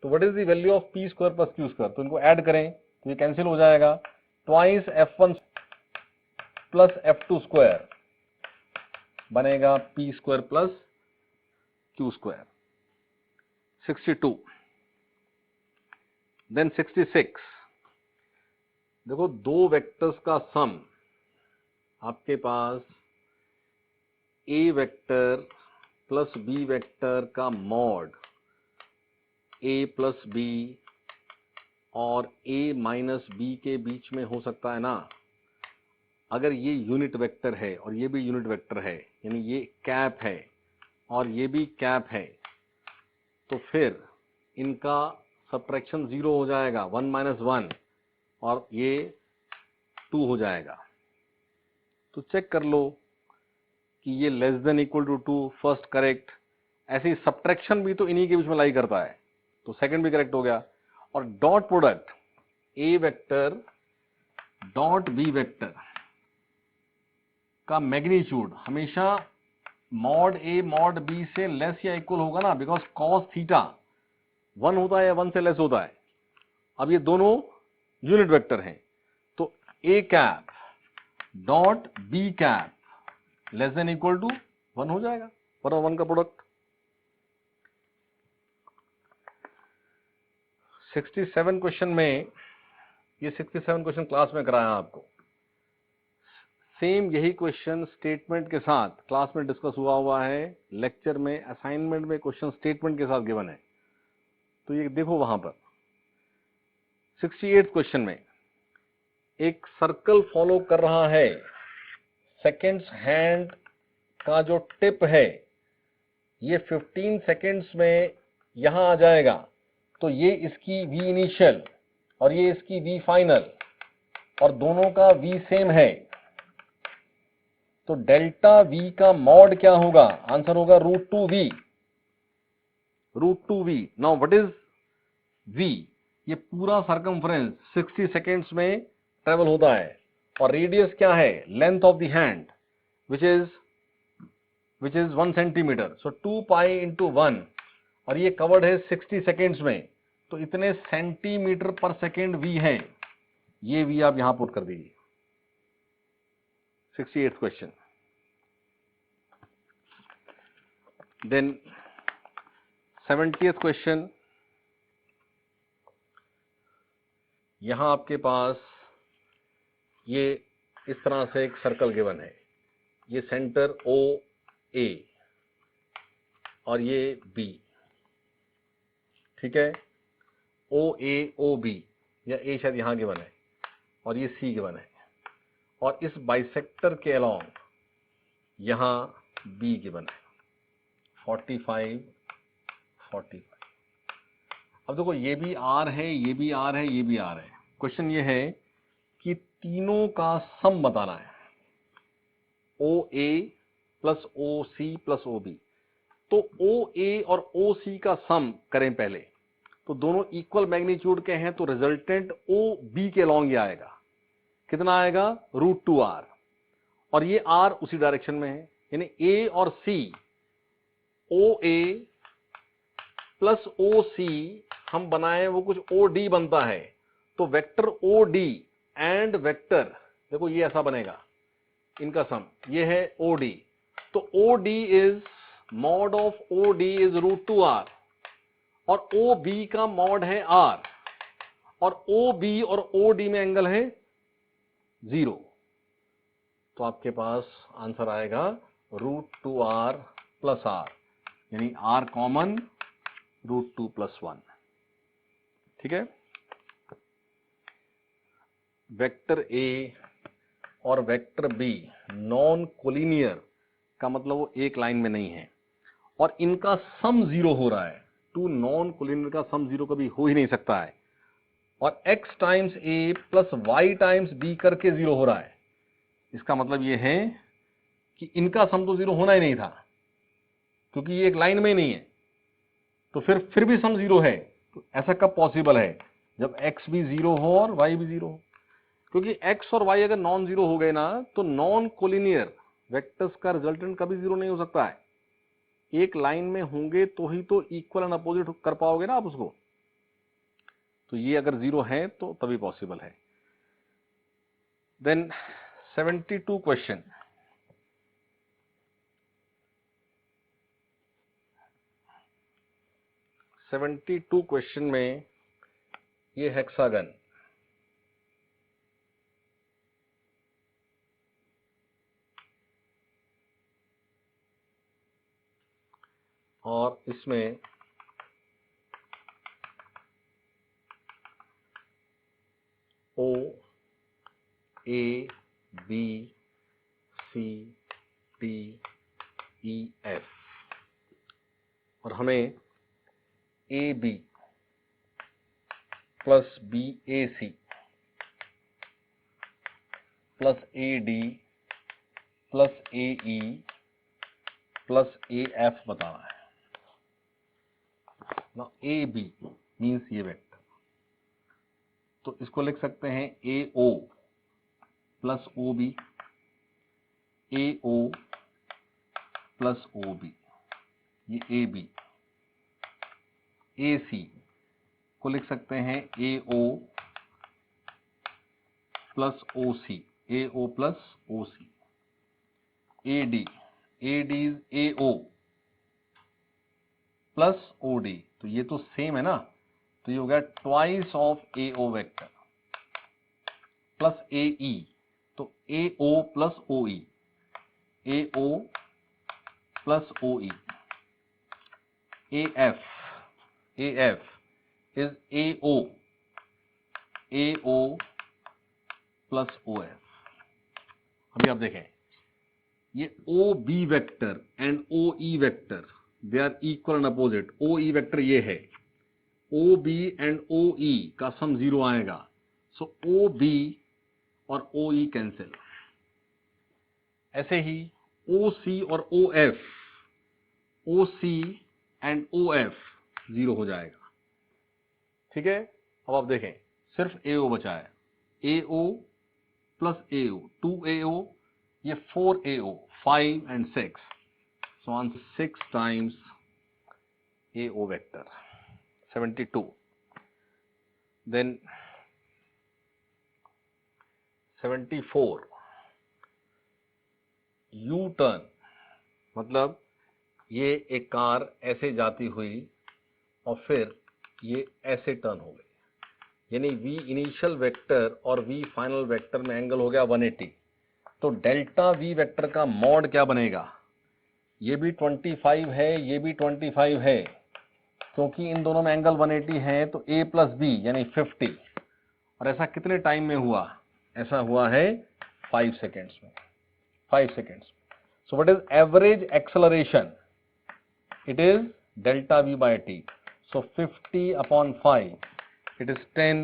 तो what is the value of P square plus Q square, तो इनको ऐड करें तो ये कैंसिल हो जाएगा, twice F1 plus F2 square बनेगा P square plus Q square. 62 then 66, देखो दो वेक्टर्स का सम आपके पास A vector plus B vector का मॉड ए प्लस बी और ए माइनस बी के बीच में हो सकता है ना। अगर ये यूनिट वेक्टर है और ये भी यूनिट वेक्टर है, यानी ये कैप है और ये भी कैप है, तो फिर इनका सब्ट्रैक्शन 0 हो जाएगा, 1 - 1, और ये 2 हो जाएगा। तो चेक कर लो कि ये less than equal to 2, first correct. ऐसे ही सब्ट्रैक्शन भी तो इन्हीं के बीच में लाई करता है, तो सेकंड भी करेक्ट हो गया। और dot product A vector dot B vector का मैग्नीट्यूड हमेशा मॉड ए मॉड बी से लेस या इक्वल होगा ना, बिकॉज कॉस थीटा 1 होता है या 1 से लेस होता है। अब ये दोनों यूनिट वेक्टर हैं, तो A cap dot B cap less than equal to 1 हो जाएगा, 1 और 1 का प्रोडक्ट। 67 क्वेश्चन में, ये 67 क्वेश्चन क्लास में कराया आपको, सेम यही क्वेश्चन स्टेटमेंट के साथ क्लास में डिस्कस हुआ है, लेक्चर में असाइनमेंट में क्वेश्चन स्टेटमेंट के साथ गिवन है, तो ये देखो वहां पर। 68 क्वेश्चन में एक सर्कल फॉलो कर रहा है, सेकेंड्स हैंड का जो टिप है ये 15 सेकेंड्स में यहां आ जाएगा, तो ये इसकी V इनिशियल और ये इसकी V फाइनल, और दोनों का V सेम है, तो डेल्टा V का मॉड क्या होगा, आंसर होगा √2V, √2V। Now what is V, ये पूरा सरकमफ्रेंस 60 सेकेंड्स में ट्रेवल होता है, और रेडियस क्या है, length of the hand which is 1 centimetre, so 2 pi into 1, और ये कवर्ड है 60 सेकेंड्स में, तो इतने सेंटीमीटर पर सेकेंड V है, ये V आप यहां पुट कर दीजिए। 68th question. Then 70th question, यहां आपके पास ये इस तरह से एक सर्कल गिवन है, ये सेंटर ओ ए और ये बी, ठीक है, ओ ए ओ बी, या ए शायद यहां गिवन है और ये सी गिवन है, और इस बाइसेक्टर के अलोंग यहां बी गिवन है 45 45। अब देखो ये भी आर है, ये भी आर है, ये भी आर है। क्वेश्चन ये है कि तीनों का सम बताना है, O A plus O C plus O B. तो ओ ए और ओ सी का सम करें पहले, तो दोनों इक्वल मैग्नीट्यूड के हैं, तो रिजल्टेंट ओ बी के लॉन्ग ये आएगा, कितना आएगा, √2r, और ये r उसी डायरेक्शन में है, यानी ए और सी, ओ ए प्लस ओ सी हम बनाए वो कुछ ओ डी बनता है, तो vector O D and vector, देखो ये ऐसा बनेगा, इनका सम ये है ओ डी, तो O D is mod of O D is √2r, और ओ बी का मॉड है r, और ओ बी और ओ डी में एंगल है 0, तो आपके पास आंसर आएगा √2r प्लस r, यानी r कॉमन √2 + 1, ठीक है। वेक्टर ए और वेक्टर बी नॉन कोलिनियर का मतलब वो एक लाइन में नहीं है, और इनका सम 0 हो रहा है, टू नॉन कोलिनियर का सम 0 कभी हो ही नहीं सकता है, और x टाइम्स ए प्लस वाई टाइम्स बी करके 0 हो रहा है। इसका मतलब ये है कि इनका सम तो 0 होना ही नहीं था, क्योंकि ये एक लाइन में ही नहीं है, तो फिर भी सम 0 है। तो ऐसा कब पॉसिबल है, जब x भी 0 हो और y भी 0 हो, क्योंकि x और y अगर नॉन 0 हो गए ना, तो नॉन कोलिनियर वेक्टर्स का रिजल्टेंट कभी 0 नहीं हो सकता है। एक लाइन में होंगे तो ही तो इक्वल एंड अपोजिट कर पाओगे ना आप उसको, तो ये अगर 0 है तो तभी पॉसिबल है। देन 72 क्वेश्चन, क्वेश्चन में ये हेक्सागन, और इसमें O A B C D E F, और हमें A B plus B A C plus A D plus A E plus A F बताना है। ना ए बी मीन्स ये वेक्टर, तो इसको लिख सकते हैं A O plus O B, A O plus O B, ये ए बी। ए सी को लिख सकते हैं A O plus O C, A O plus O C. A D is A O plus O D, तो ये तो same है ना, तो ये हो गया twice of A O vector, plus A E, तो A O plus O E, A O plus O E. A F is A O plus O F. अभी आप देखें, ये O B vector and O E vector they are equal and opposite. O E vector ये है, O B and O ई का सम 0 आएगा, सो O B और ओ ई cancel. ऐसे ही ओ सी और O F, O C and O F 0 हो जाएगा, ठीक है। अब आप देखें, सिर्फ ए ओ बचा है, ए ओ प्लस ए ओ, 2AO, ये 4AO, 5 and 6, so answer 6 times AO vector, 72. Then 74, U turn, मतलब ये एक कार ऐसे जाती हुई और फिर ये ऐसे टर्न हो गई, यानी V इनिशियल वेक्टर और V फाइनल वेक्टर में एंगल हो गया 180, तो डेल्टा वी वेक्टर का मॉड क्या बनेगा, ये भी 25 है, ये भी 25 है, क्योंकि इन दोनों में एंगल 180 है, तो a प्लस बी यानी 50। और ऐसा कितने टाइम में हुआ, ऐसा हुआ है 5 सेकेंड्स में, 5 seconds. So what is average acceleration, it is delta v by t. So 50 upon 5, it is 10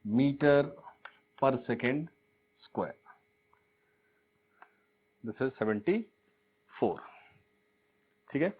meter per second square. This is 74. ठीक है।